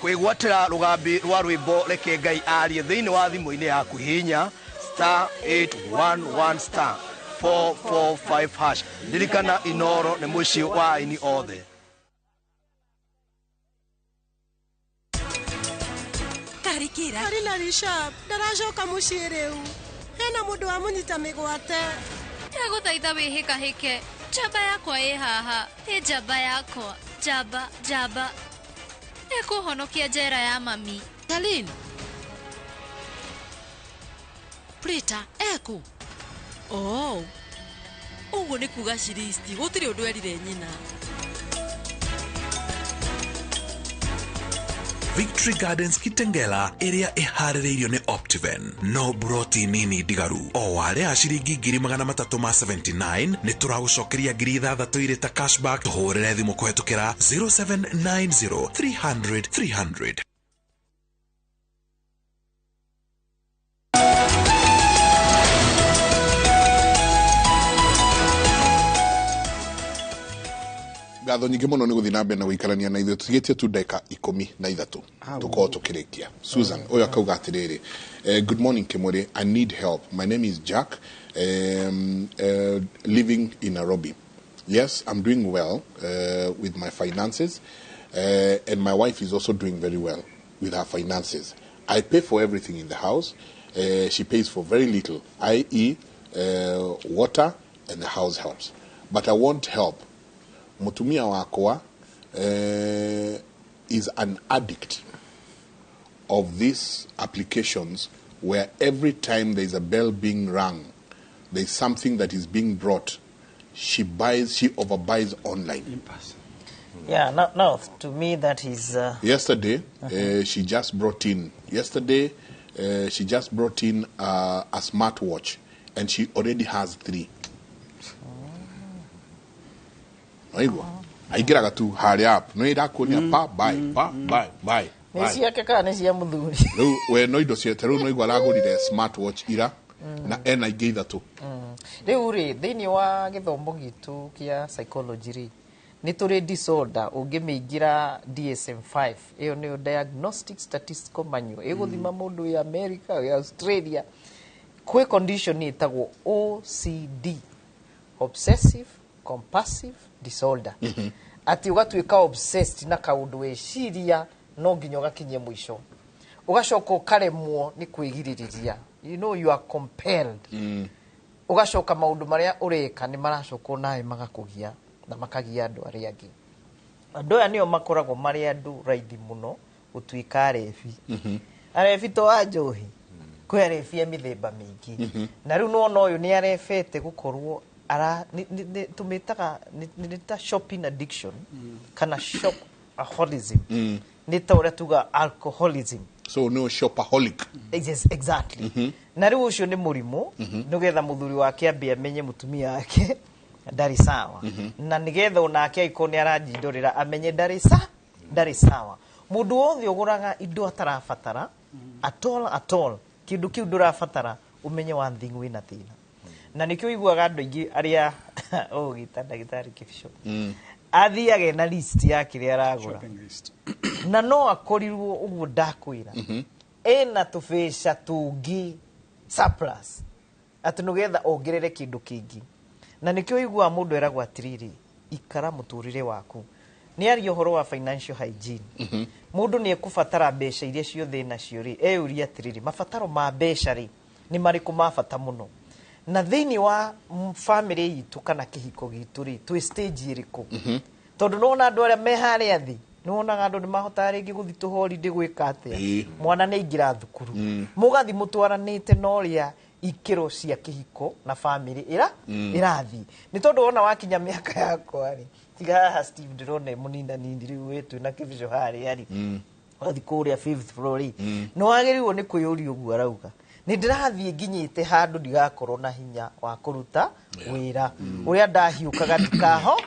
Kwĩgwatĩra rũgambi rwa rwĩmbo reke Ngai arie thĩinĩ wa thimũ-inĩ yaku hihinya *811 *445#. Ririkana Inooro nĩ mũciĩ wa aini othe. Karikira Karina Rishab ndaracoka mũciĩ rĩu hena mũndũ wa mũnyita mĩgwate ndagũthaitha wĩhĩkahĩke njamba yakwa ĩ haha ĩ njamba yakwa njamba ĩkũhonokia njera ya mami Talin Prita eku oh ũguo nĩ kuga Shiristi gũtirĩ ũndũ erire nyina. Victory Gardens Kitengela area iharĩrĩirio nĩ Optiven no broti nini ndigaru o warĩa ciringi 379 nĩ tũragũcokeria 6,000 irĩ ta cashback tũhũrĩre thimũ kũhetũkĩra 0790 300 300. ngatho nyingĩ mũno nĩ gũthiĩ na mbere na gũikarania na ithuĩ tũtigĩtie tu ndagĩka 13 tũkorwo tũkĩrĩkia. Susan ũyũ akauga atĩrĩrĩ, good morning Kimori, I need help. My name is Jack, living in Nairobi. Yes, I'm doing well with my finances, and my wife is also doing very well with her finances. I pay for everything in the house. She pays for very little, i.e. Water and the house helps. But I want help. Mutumia wakwa is an addict of these applications where every time there is a bell being rung, there is something that is being brought. She overbuys online. Yeah, no, to me that is... Yesterday, she just brought in a smartwatch, and she already has 3. Aigiraga tu hurry up. No irakunia buy. Nisi yake kana nisi ya muthuri. We no indo cia teru no igwa ragurire smartwatch ira na ena igitha tu. Riu ri thini wa githomo gitu kia psychology ri ni turi disorder ungimiingira DSM-5 iyo ni diagnostic statistical manual iguthima mundu ya America ya Australia kwe condition ni itagwo OCD, obsessive compulsive disorder. Ati ugatuika obsessed na kaundu weciria no nginya ugakinye mwisho ugacoka ukaremwo ni kwigiririria, you know, you are compelled. Ugacoka maundu maria ureka ni maracoka nawe magakugia na makagia andu aria angi. Andu aya nio makoragwo mari andu raithi muno gutuika arebi. Arebi to wa njohi kwe arebi mithemba mingi na riu no uyu ni arebete gukorwo ara tumitaga nita shopping addiction kana shopaholicism. Ni ta uria tuga alcoholism. So no shopaholic. Yes, exactly. Na riu ucio ni murimu nigetha muthuri wake ambe amenye mutumia wake ndari sawa na nigetha onake aikoni aranjindorera amenye ndari sawa. Mundu wothe uguraga indo atarabatara at all kindu kiu ndurabatara umenye one thing wina thina. Na nikio iguaga andu ingi aria gita ndagitari Kibisho athiage na list ya kiria aragura na no akorirwo uguo ndakwira ena tubesha tungi surplus ati nugetha ongerere kindu kingi. Na nikio igua mundu eragwa atiriri ikara muturire waku ni ari uhoro wa financial hygiene. Mundu ni ekubatara besha iria ciothe na ciori euria atiriri mabataro ma besha ri ni mariku mabata muno na thini wa family yitu kana kihiko gitu ri twi stage iriku. Tondu nona andu aria mehare athi nona andu ni mahota ringi guthi tu holiday gwika atia mwana ni ingira thukuru mugathi mutwaranite no ria ikiro cia kihiko na family irathi ni tondu ona wakinya miaka yakwa ri tiga Steve Drone munina nindi riu wetu na Kibisho hari ari wathi kuria 5th floor no wagiriwo ni kuyuria uguo arauga ni ndirathie nginyite handu ndigakorwo na hinya wa kuruta wira uria ndahiukaga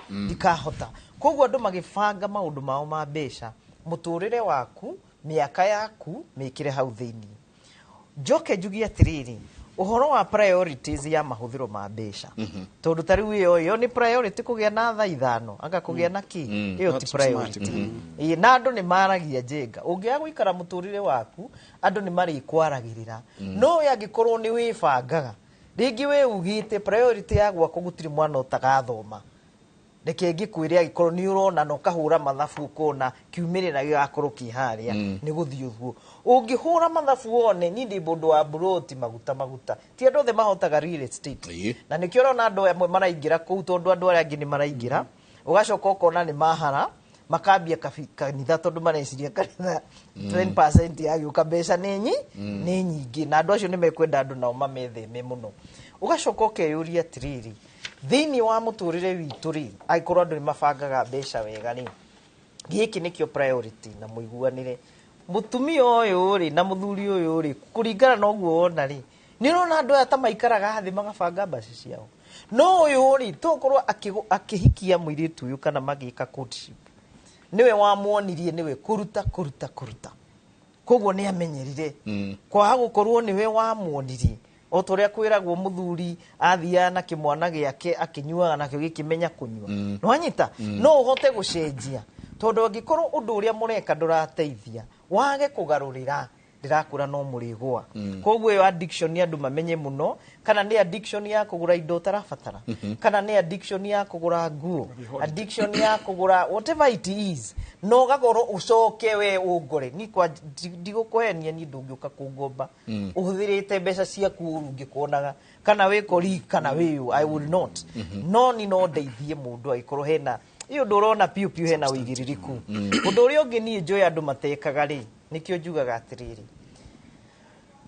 ndikahota. Koguo andu magibanga maundu mao ma besha muturire waku miaka yaku mikire hau thini. Njoke njugie atiriri uhoro wa priorities ya mahuthiro ma besha tondu tariu iyo ni priority kugia na tha ithano anga kugia na ki iyo ti priority. Na andu ni maragia jenga ungia guikara muturire waku andu ni mari kwaragirira no yangikorwo ni wibangaga ringi we ugite priority ya gwa kugutiri mwana utagathoma reke ngikwire agikorwo ni urona no kahura mathabu kona kiumirira gigakorwo kiharia ni guthii uguo ungihura mathabu one ni ndi bundu wa buroti maguta ti andu othe mahotaga real estate na nikio urona andu amwe maraingira kuu tondu andu aria angi ni maraingira ugacoka ukona ni mahara makambia kanitha tondu mareciria kanitha 10% ya giuka mbeca ni nyingi na andu acio ni mekwenda andu nao mametheme muno. Ugacoka ukeyuria atiriri thini wa muturire witu ri aikorwo andu ni mabangaga mbeca wega ni giki nikio priority na muiguanire mutumia uyu ri na muthuri uyu ri kuringana na uguo wona ri ni rona andu aya ta maikaraga thi magabanga mbaci ciao no uyu ri tokorwo akihikia muiritu uyu kana magika courtship niwe wamuonirie niwe kuruta koguo ni amenyerire kwa gukorwo niwe wamuonirie otoria kwiragwo muthuri athia na kimwana giake akinyuaga nakio gikimenya kunyua no anyita no uhote gucenjia tondu angikorwo undu uria mureka ndurateithia wage kugarurira ndirakura no murigwa koguo yo addiction ni andu mamenye muno kana ni addiction ya kugura indo tarafatara kana ni addiction ya kugura nguo addiction ya kugura whatever it is no gagoro ucoke we ungore ni kwa ndigukuhenia ni ndungiuka kungomba uhuthirite mbeca ciaku ungikuonaga kana we kori kana we I will not no ni no ndeithie mundu aikorwo hena iyo ndurona piu piu hena wigiririku undu uria ungi ni njoya andu matekaga ri nikio njugaga atiriri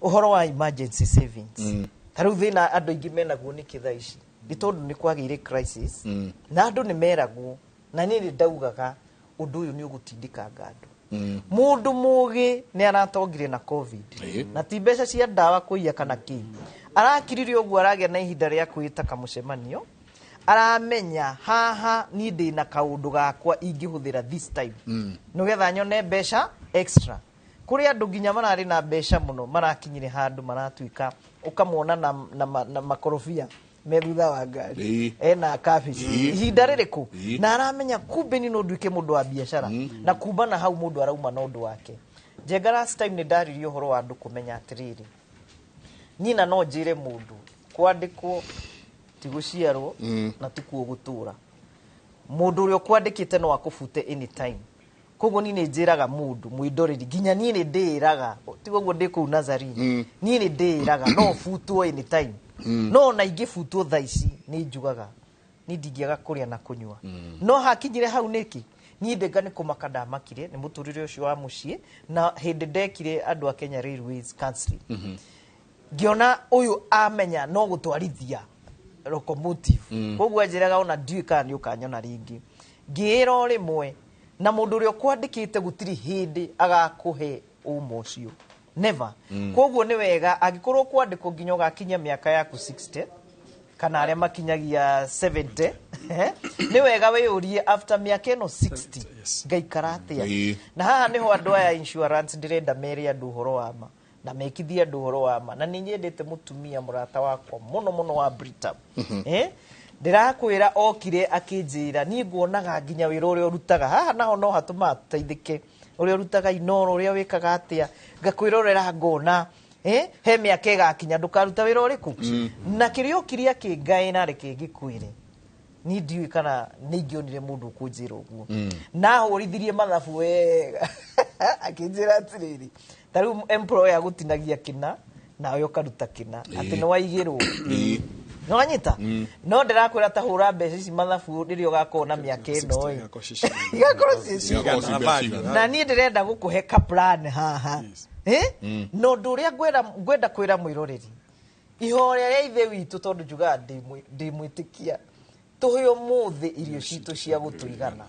uhoro wa emergency savings taru thina andu ingi menaguo ni kitha ici bitondu ni kwagire crisis na andu ni meragwo na ni ndaugaga undu uyu ni ugutindikanga andu mundu mugi ni aratongire na covid na ti mbeca cia ndawa kuiya kana ki arakiririo uguo aragia na ihinda ria kwita kamucemanio aramenya haha ni ndina kaundu gakwa ingihuthira this time no getha nyone mbeca extra kuri andu nginya marari na mbeca muno marakinyire handu maratuika ukamwona na makorofia methutha wa ngari ena kabici ihinda ririku na aramenya kumbe ni no nduike mundu wa biashara na kumba na hau mundu arauma no ndu wake Njenga last time ni ndaririo horo wa andu kumenya atiriri nina no njire mundu kwandikwo tiguciarwo na tikuo gutura mundu urio kwandikite no akufute anytime koguo ni njiraga mundu mwidoreri ginya ni ndiraga tiguo ndiku Nazarene ni ndiraga no futwo anytime no na ingifutwo thaici ni njugaga ni ndingiaga kuria na kunyua no hakinyire hau niki ni ndenga ni kumaka ndamakire ni muturire ucio wa mucii na hindi ndekire andu a Kenya Railways Council ngiona uyu amenya no gutwarithia locomotive koguo njiraga ona ndiuka ni ukanyona ringi ngiro rimwe na mundu urio kwandikite gutiri hindi agakuhe umo ucio never koguo ni wega agikorwo kwandikwo nginyo gakinya miaka yaku 60 kana aria makinyagia 70 ni wega weyurie after miaka eno 60 ngaikara atia na haha niho andu aya insurance ndirenda meri andu horo wama na mekithia andu horo wama na ninyendete mutumia murata wakwa muno wa Britam ndirakwira okire akinjira ni nguonaga nginya wira uria urutaga haha naho no hatuma tuteithike uria urutaga inoro uria wikaga atia ngakwirorera ngona he miaka igakinya ndukaruta wira uriku na kirio kiria kingaina rikingikwire ni ndiui kana ni ngionire mundu kunjira uguo na horithirie mathabu wega akinjira atiriri taru employer gutinagia kina na yo karuta kina ati no waigirwo no anyita no ndirakwira ta hura mbeca ici mathabu ririo gakona miaka ino na ni ndirenda gukuhe ka plan haha no nduria ngwenda kwira mwiroreri ihoria ya ithe witu tondu njuga ndimwitikia tuhuyo muthi irio citu cia gutuigana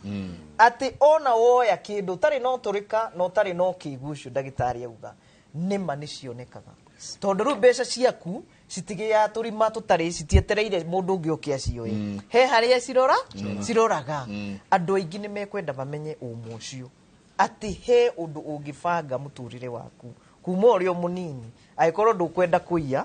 ati ona woya kindu tari no turika no tari no kigucu ndagitari auga nima ni cionekaga tondu ru mbeca ciaku citigia turima tutari citietereire mundu ungi ukia cio he haria ciroraga andu aingi ni mekwenda bamenye umu ucio ati he undu ungibanga muturire waku kuma urio munini aikorwo ndukwenda kuiya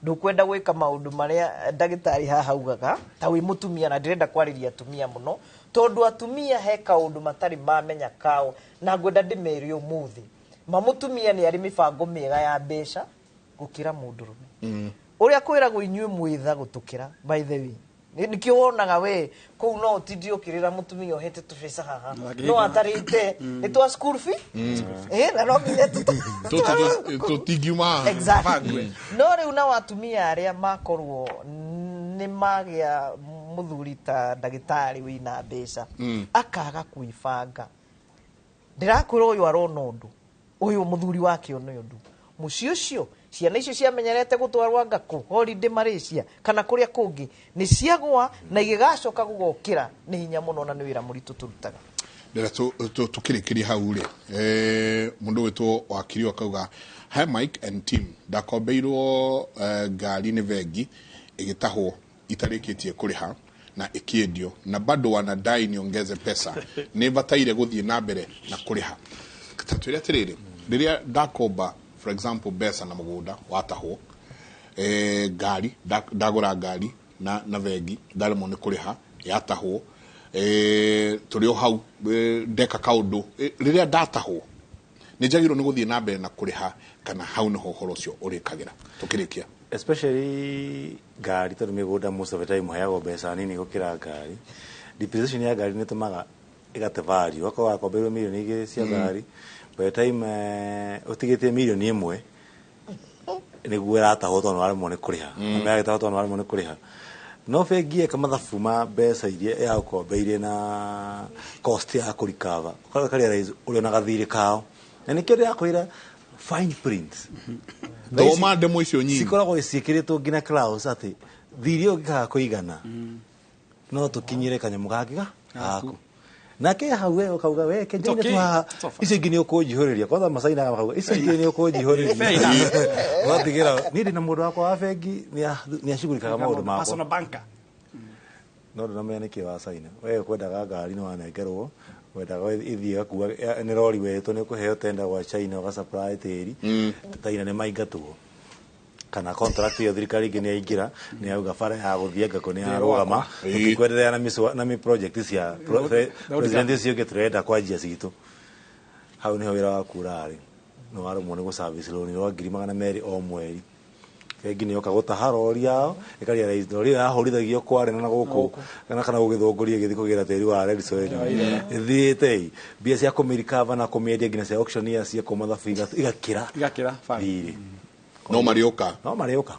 ndukwenda gwika maundu maria ndagitari haha ugaga ta wi mutumia na ndirenda kwariria atumia muno tondu atumia he kaundu matari mamenya kao na ngwenda ndimerio muthi mamutumia ni ari mibango miega ya mbeca gukira mundurume uria kwiragwo inyue mwitha gutukira by the way nikio wonaga we kou no tidio kirira mutumia ohete tubeca haha no atarite etwa school fee na no nginya tutingiuma exactly no riu na watumia aria makorwo ni magia muthuri ta ndagitari wina mbeca akaga kuibanga ndirakwira uyu arona undu uyu muthuri wake ono undu muci ucio ciana icio ciamenyerete gutwarwa ngaku holiday Malaysia kana kuria kungi ni ciagwa na igigacoka gugokira ni hinya muno na ni wira muritu turutaga ndera tukirikiria hau ri mundu witu wakiri akauga hi Mike and team ndakombeirwo ngari ni vengi igitahwo itarikitie kuriha na ikiendio na bado wanadai niongeze pesa ni bataire guthie na mbere na kuriha tatwira tiriri riria ndakomba for example besa na mugunda watahwo ngari ndagura ngari na vengi ndaremo ni kuriha yatahwo turi o hau ndeka kaundu riria ndatahwo ni njagirwo ni guthie na mbere na kuriha kana hau no horo cio urikagira tukirikia especially ngari tondu migunda most of the time hayago mbeca nini gukira ngari depreciation ya ngari ni tumaga igate value wako wakomberwo milioni 2 cia ngari by the time utigite milioni 1 niguo ratahwo tondu arimo ni kuriha na agitahwo tondu arimo ni kuriha no fengie kama mathabu ma mbeca iria ya ukombeire na cost ya kurikava kwa kali rais uri na gathiri kao na nikio ya kwira fine print ndoma ndemo icio nyingi sikoragwo icikiritwo ngina clause ati thiri ugikaga kuigana no tukinyire kanyamu gakiga gaku nake hau we ukauga we kenjine twa icio ingini ukujihuriria kwanza masaina akauga icio ingini ukujihuriria watigira nindi na mundu wakwa wa bengi ni ashugurikaga maundu makwa personal banker no ndo na niki wa saina we kwendaga ngari no wanengerwo wendaga ithie kuwa ni rori wetu ni kuheo tenda gwa China wa supply tiri taina ni maingatwo kana contract yo thirikari ingĩ nĩ yaingĩra nĩ yauga bara ya gũthianga ko nĩ yarũgama tukikwendelea na mi project cia president cio ngĩtũrenda kwanjia citũ hau nĩho wĩra waku ũrarĩ nĩ warũmwo nĩ gũ-service loan rwa 200,000 o mweri bengi nĩ yoka gũtaha rori yao ĩkaria rais rori yahũrithagio Kware na gũkũ kana gũgĩthũngũria gĩthiĩ kũgĩra tĩri wa red soil thiĩte mbia cia kũmĩrikava na kũmĩendia nginya cia auction ya cia kũmathabu igakĩra thirĩ no marioka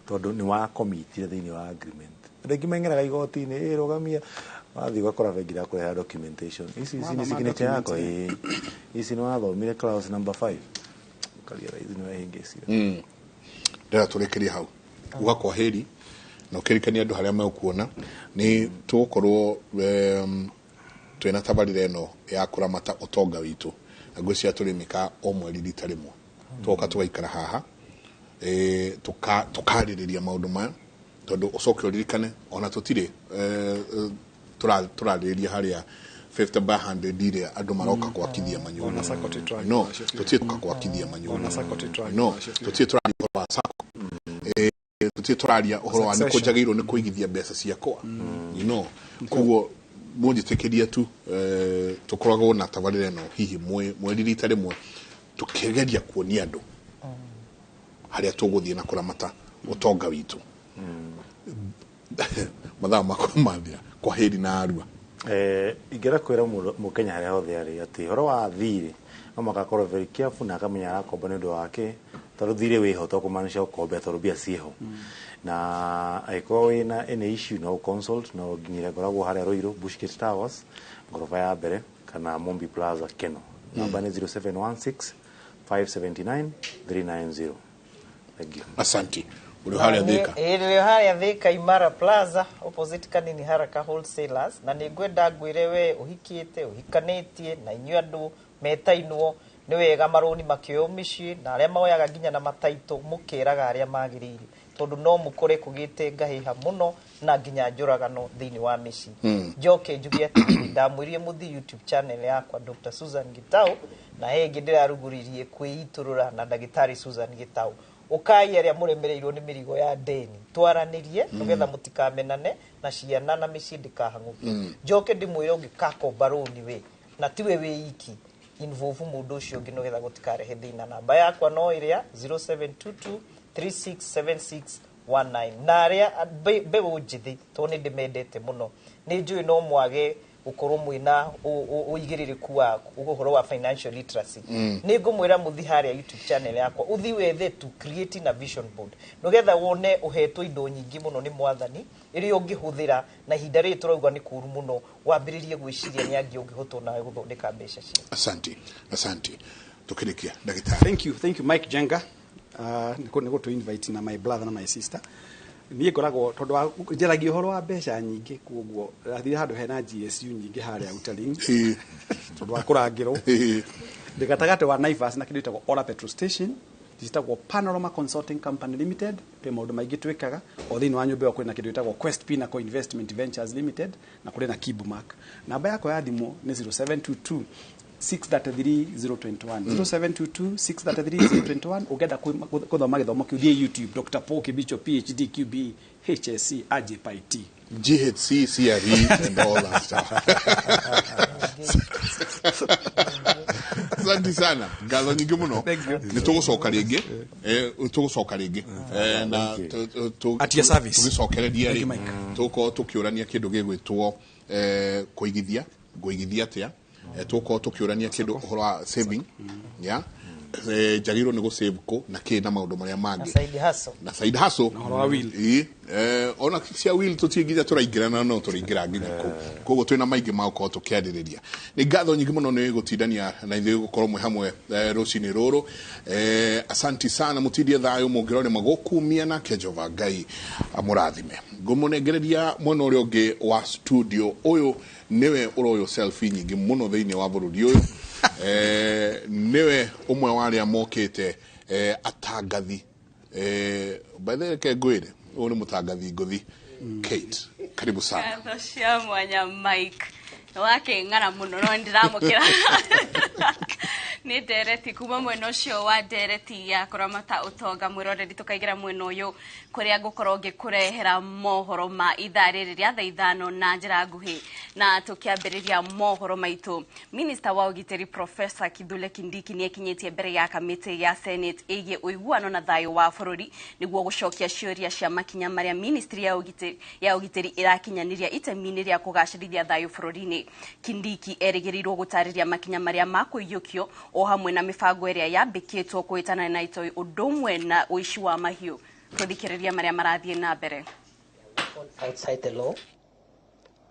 tondu ni wa committee thiini wa agreement ndingi mengeraga igoti-ini irugamia wathi gakora bengi ya kureha documentation ici ni signature yako ici no athomire clause number 5 kalia raithi no ehingicira ndera turekeria hau ugakwa heri na ukirikania andu haria mekuona ni tukorwo twena tabarire no ya kuramata utonga witu na ngwĩcia turimika o mweri rita rimwe tuoka tugaikara haha tukaririria maundu maya tondu ucoke uririkane ona tutire turaririria haria 50 by 100 iria andu maroka gwakithia manyumba no tutie tukagwakithia manyumba no tutie turaria wa sako tutie turaria uhoro wa niko njagirwo ni kuigithia mbeca ciakwa kuguo munjitikiria tu tukoragwo na tabarire no hihi mweri rita rimwe tukigeria kuonia andu haria tuguthie na kuramata utonga witu mathaa makomathia kwa heri na arua ingera kwira mukenya haria hothe ari ati horo wa thiri no magakorwo very careful na akamenya arakomba ni ndu wake tondu thiri wiho to kumanisha ukombe tondu bia ciho na aiko wina any issue no consult no nginyira goragwo haria Ruiru Bushgate Towers ngorofa ya mbere kana Mombi Plaza Keno namba ni 0716 579 390. Thank you. Asante. Ule hali ya Thika Imara Plaza opposite Kanini Haraka Wholesalers na ningwenda ngwire we uhikiite uhikanetie na inyu andu metainwo ni wega maroni makio mici na aria maoyaga nginya na mataito mukiraga aria magirire tondu no mukore kugite ngahiha muno na nginya njuragano thiini wa mici njoke njugie ndamwirie muthi YouTube channel yakwa Dr. Susan Gitau na hengi ndiraruguririe kwiiturura na ndagitari Susan Gitau ukai aria muremereirwo ni mirigo ya deni twaranirie tugetha mutikamenane na ciana na mici ndikahanguke njoke ndimwire ungikakomba roni we na tiwe we iki involve mundu ucio ngi nogetha gutikarehe thina namba yakwa no iria 0722 367619 na aria bewo njithi to ni ndimendete muno ni njui no mwage ukorwo mwina uigiririku wa uhoro wa financial literacy ni ngumwira muthi haria YouTube channel yakwa uthi wethe to create a vision board nogetha wone uhetwo indo nyingi muno ni mwathani iri ungihuthira na hinda ri turauga ni kuru muno wambiririe gwiciria ni angi ungihotwo nawe guthondeka mbeca cia asante tukirikia ndagitari thank you Mike Jenga niko to invite na my brother na my sister niä ngoragwo tondå njaragia å horo wa mbeca nyingä koguo rathire handå hena GSU nyingä harä a Utalin tondå wa kå rangä rwo ndä gatagatä wa Naivas na kä ndå ä tagwo Ora Petrol Station jitagwo Panorama Consulting Company Limited pe maå ndå maingä twä kaga o thä inä wa nyå mba ä yo kwä na kä ndå ä tagwo Quest Pinnacle Investment Ventures Limited na kå rä na Kibumark namba yakwa ya thimå nä 0722 633 0722 633 021 ugenda kuthoma githomo kiu thie YouTube Dr. Paul Kibicho PhD QB HSC AJPIT GHC CRE and all that stuff. Asante sana. Ngatho nyingi muno. Nitugucoka ringi. Tugucoka ringi. Na at your service. Tugicokereria ri. Tuko tukiurania kindu gigwitwo kuigithia atia. Tuko tukiurania kindu uhoro wa saving. Ya. Jagiro ni go save ko na kina maundu maria mangi na side hustle na horo wa will ona cia will tutigithia turaingirana no turaingira nginya ko kogo twina maingi ma ko tukiaririria ni ngatho nyingi muno ni gutindania na ithuĩ gukorwo mwe hamwe rucini ruru asanti sana mutindie thayo mungirone magokumia na Jehova Ngai amurathime ngumunengereria mwena uria ungi wa studio uyu niwe uroyo selfie nyingi muno thiini wa bururi uyu niwe umwe wale amokete atangathi baadhi ke gwire ule mutangathi ngothi Kate karibu sana cia mwanya Mike wake ngara muno no ndiramukira ni dereti kuma mwena ucio wa dereti ya kuramata utonga mwiroreri tukaigira mwena uyu kuria ngukorwo ngikurehera mohoro ma ithari riria thaa 5 na njira nguhi na tukiambiriria mohoro maitu Minister wa ugiteri Professor Kidule Kindiki ni ekinyetie mbere ya kamiti ya Senate igie uiguano na thayo wa bururi niguo gucokia ciuria cia makinya maria Ministry ya ugiteri irakinyaniria itemini ria kugacirithia thayo bururi-ini Kindiki erigirirwo gutariria makinya maria makuiyukio o hamwe na mifango iria yambikitwo kuitana na itoi udumwe na uishi wa mahiu tuthikiriria maria marathie na mbere outside the law,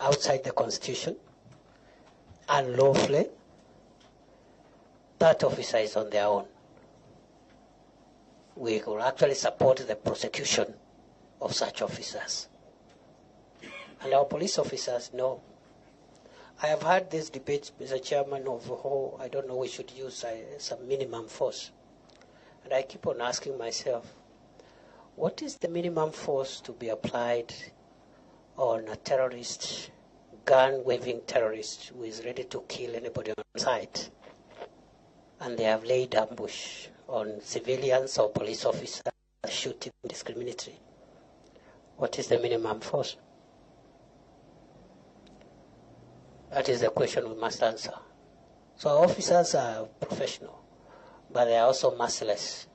outside the constitution, unlawfully, that officer is on their own. We will actually support the prosecution of such officers. And our police officers know. I have had this debate, Mr. Chairman, of how I don't know we should use some minimum force. And I keep on asking myself, what is the minimum force to be applied on a terrorist, gun-waving terrorist who is ready to kill anybody on sight? And they have laid ambush on civilians or police officers shooting indiscriminately. What is the minimum force? That is the question we must answer. So our officers are professional, but they are also merciless.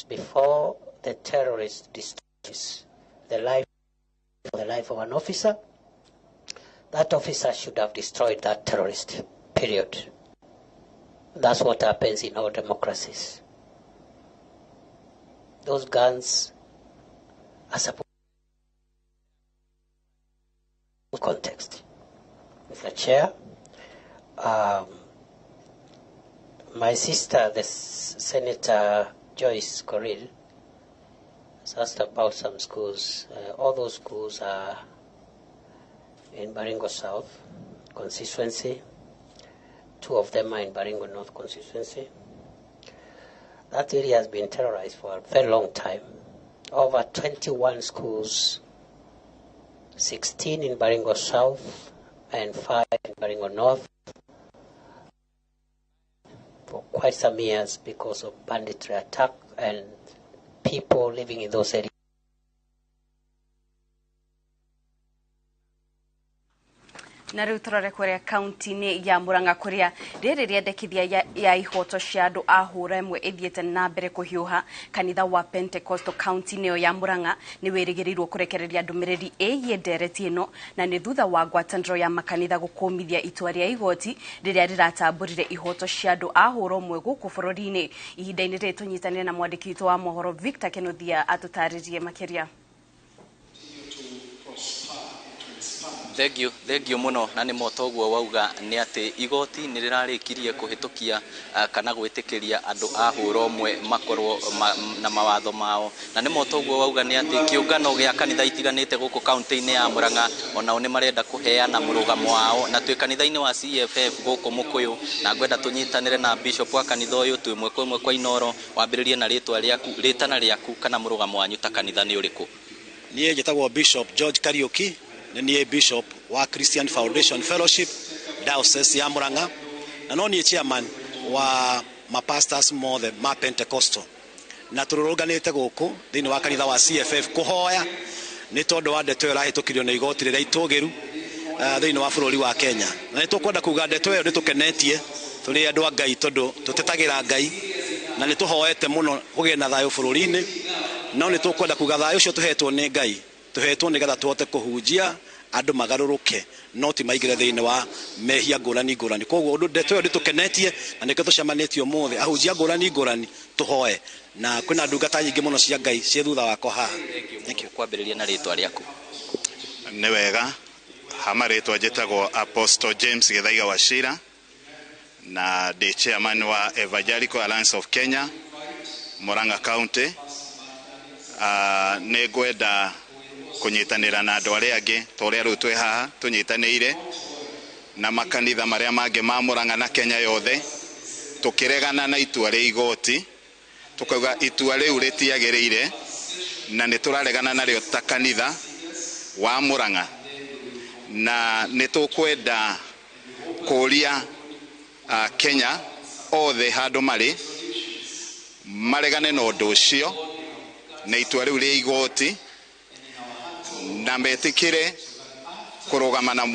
Before the terrorist destroys the life of an officer, that officer should have destroyed that terrorist, period. That's what happens in all democracies. Those guns are supposed to context. Mr. Chair, my sister, the Senator Joyce Corrill, has asked about some schools. All those schools are in Baringo South constituency. 2 of them are in Baringo North constituency. That area has been terrorized for a very long time. Over 21 schools, 16 in Baringo South and 5 in Baringo North, for quite some years because of banditry attack and people living in those areas. na riu turore kuria county-ini ya Murang'a kuria riri riendekithia ya ihoto cia andu a hura imwe ithiete na mbere kuhiuha kanitha wa Pentecostal county-ini ya Murang'a ni wirigirirwo kurekereria ndumiriri igie ndereti ino na ni thutha wa ngwataniro ya makanitha gukumithia itua ria igoti riria riratamburire ihoto cia andu a hura imwe guku bururi-ini ihinda-ini riri tunyitanire na mwandiki witu wa mohoro Victor Kenothia atutaririe makiria. Thengio muno na nĩ motoguo wauga nĩ atĩ igoti nĩ rĩrarĩkirie kũhĩtũkia kana gwĩtĩkĩria andũ a hũra ũmwe makorwo na mawatho mao na nĩ motoguo wauga nĩ atĩ kĩũngano gĩa kanitha itiganĩte gũkũ kaunti-inĩ ya Murang'a onao nĩ marenda kũheana mũrũgamo wao na twĩ kanitha-inĩ wa CFF gũkũ Mũkũyũ na ngwenda tũnyitanĩre na bishop wa kanitha ũyũ twĩ ĩmwe kwa Inoro wambĩrĩrie na rĩtana rĩaku kana mũrũgamo wanyu ta kanitha nĩ ũrĩkũ? Niĩ njĩtagwo Bishop George Kariuki, nĩ Bishop wa Christian Foundation Fellowship diocese ya Murang'a na no ni chairman wa mapastors mothe ma Pentecostal na tururuganite guku thini wa kanitha wa CFF kuhoya ni tondu wa ndeto irahitukirio na igoti rira itugiru thini wa bururi wa Kenya na nitukwenda kuga ndeto iyo nitukenetie turi andu a Ngai tondu tutetagira Ngai na nituhoete muno kugie na thayo bururi-ini no nitukwenda kuga thayo ucio tuhetwo ni Ngai tuhetwo ni getha tuhote kuhunjia andu magaruruke no ti maigire thini wa mehia ngurani koguo undu ndeto iyo nitukenetie na nikio tucemanitio muthi ahunjia ngurani tuhoe na kwina ndungata nyingi muno cia Ngai cie thutha wako haha thank you kwambiriria na ritwa riaku ni wega hamaritwa njitagwo Apostle James Githaiga Wachira na the chairman wa Evangelical Alliance of Kenya Murang'a County ne gwenda kunyitanira na andu aria angi toria ru twe haha tunyitanire na makanitha maria mangi ma Murang'a na Kenya yothe tukiregana na itua ria igoti tukauga itua riu ritiagirire na nituraregana nario ta kanitha wa Murang'a na nitukwenda kuria Kenya othe handu maregane na undu ucio na itua riu ria igoti na metikire kurugama na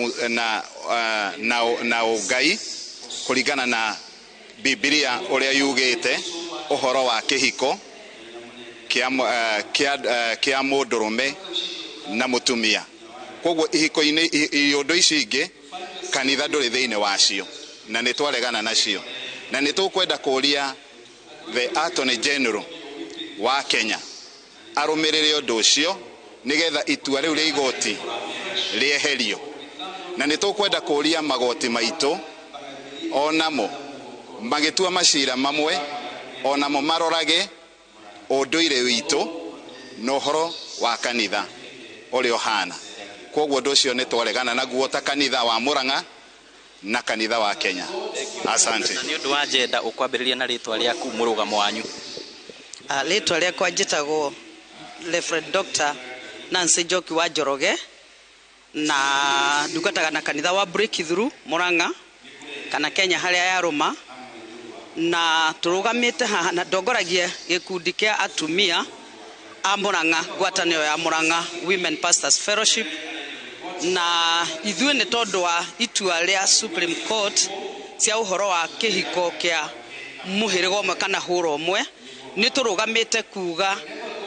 Ngai kuringana na Biblia uria yugite uhoro wa kihiko kia mundurume na mutumia koguo ihiko-ini undu ici ingi kanitha nduri thiini wacio na nitwaregana nacio na nitukwenda kuria the Attorney General wa Kenya arumirire undu ucio nigetha itua riu ria igoti rieherio na nitukwenda kuria magoti maitu onamo magitua macira mamwe onamo marorage unduire witu no horo wa kanitha urio hana koguo undu ucio nitwaregana naguo ta kanitha wa Murang'a na kanitha wa Kenya asante ni undu wa njenda ukwambiriria na ritwa riaku murugamo wanyu ritwa riakwa njitagwo Reverend Dr. Nancy Njoki wa Njoroge na ndungataga na kanitha wa Breakthrough Murang'a kana Kenya haria yaruma na turugamite haha na ndongoragia gikundi kia atumia a Murang'a ngwatanio ya Murang'a Women Pastors Fellowship na ithuĩ nĩ tondũ wa itua rĩa Supreme Court cia uhoro wa kĩhiko kĩa mũhĩrĩga ũmwe kana hũra ũmwe nĩ tũrũgamĩte kuga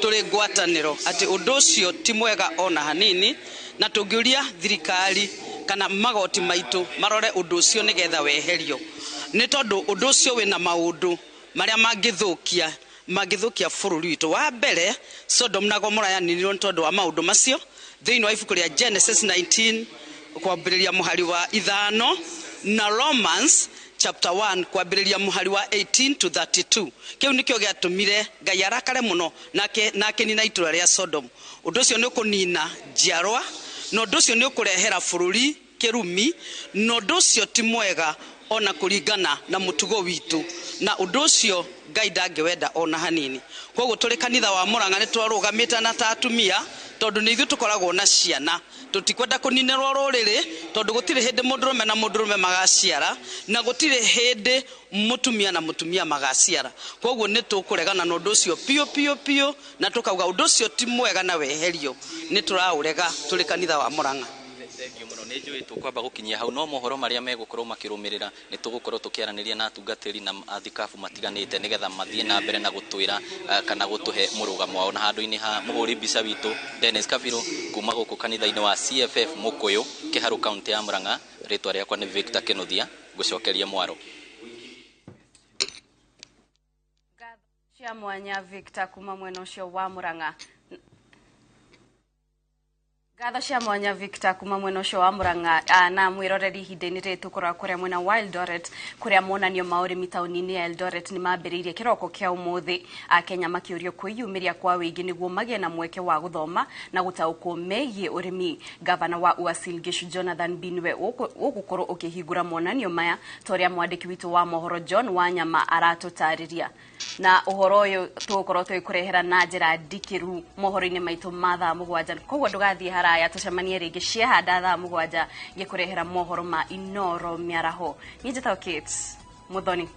tũrĩ ngwatanĩro atĩ ũndũ ũcio ti mwega ona hanini na tũngĩũria thirikari kana magoti maitũ marore ũndũ ũcio nĩgetha weherio nĩ tondũ ũndũ ũcio wĩna maũndũ marĩa mangĩthũkia bũrũri witũ wa mbere Sodom na Gomora yaninirwo nĩ tondũ wa maũndũ macio thĩinĩ wa ibuku rĩa Genesis 19 kwambĩrĩria mũhari wa 5 na Romans chapter 1 kwambĩrĩria mũhari wa 18 to 32 kiu nikio gĩatũmire Ngai arakare mũno nake nina itura rĩa Sodom ũndũ ũcio nĩ ũkũnina njiarwa na ũndũ ũcio nĩ ũkũrehera bũrũri kĩrumi na ũndũ ũcio ti mwega ona kũringana na mũtugo witũ na ũndũ ũcio Ngai ndangĩwenda ona hanini koguo tũrĩ kanitha wa Murang'a nĩ twarũgamĩte na ta atumia tondu nĩ ithuĩ tũkoragwo na ciana tũtikwenda kũninĩrwo rũrĩrĩ tondu gũtirĩ hĩndĩ mũndũrũme na mũndũrũme magaciara na gũtirĩ hĩndĩ mũtumia na mũtumia magaciara koguo nĩ tũkũregana na ũndũ ũcio piũ na tũkauga ũndũ ũcio ti mwega na weherio nĩ tũraũrega tũrĩ kanitha wa Murang'a thengiũ mũno nĩ njũĩ tũkwamba gũkinyia hau no mohoro marĩa megũkorwo makĩrũmĩrĩra nĩ tũgũkorwo tũkĩaranĩria na atungatĩri na athikabu matiganĩte nĩgetha mathiĩ na mbere na gũtwĩra kana gũtũhe mũrũgamo wao na handũ-inĩ ha mũhũri mbica witũ Dennis Kabiru kuma gũkũ kanitha-inĩ wa CFF Mũkũyũ Kĩharũ kaunti ya Murang'a rĩtwa rĩakwa nĩ Victor Kĩnuthia ngũcokeria mwaro cia mwanya Victor kuma mwena ũcio wa Murang'a Gatho cia mwanya Victor kuma mwena ũcio wa Murang'a na mwĩroreri ihinda-inĩ rĩrĩ tũkoragwo kũrĩa mwena wa Eldoret kũrĩa monanio ma ũrĩmi taũni-inĩ ya Eldoret nĩ mambĩrĩirie kĩroko kĩa ũmũthĩ Akenya makĩũrio kwĩyumĩria kwa wĩingĩ nĩguo magĩe na mweke wa gũthoma na gũtaũkwo megiĩ ũrĩmi gavana wa Uasin Gishu Jonathan Binwe ũgũkorwo ũkĩhingũra monanio maya ta ũrĩa mwandĩki witũ wa mohoro John Wanyama aratũtarĩria na ũhoro ũyũ tũgũkorwo tũgĩkũrehera na njĩra ndikĩru mohoro-inĩ maitũ ma thaa mũgwanja koguo ndũgathiĩ hara haraya tucemanie ringi ciehanda thaa mugwanja ngikurehera mohoro ma Inoro miaraho. Ni njitao Kate Muthoni.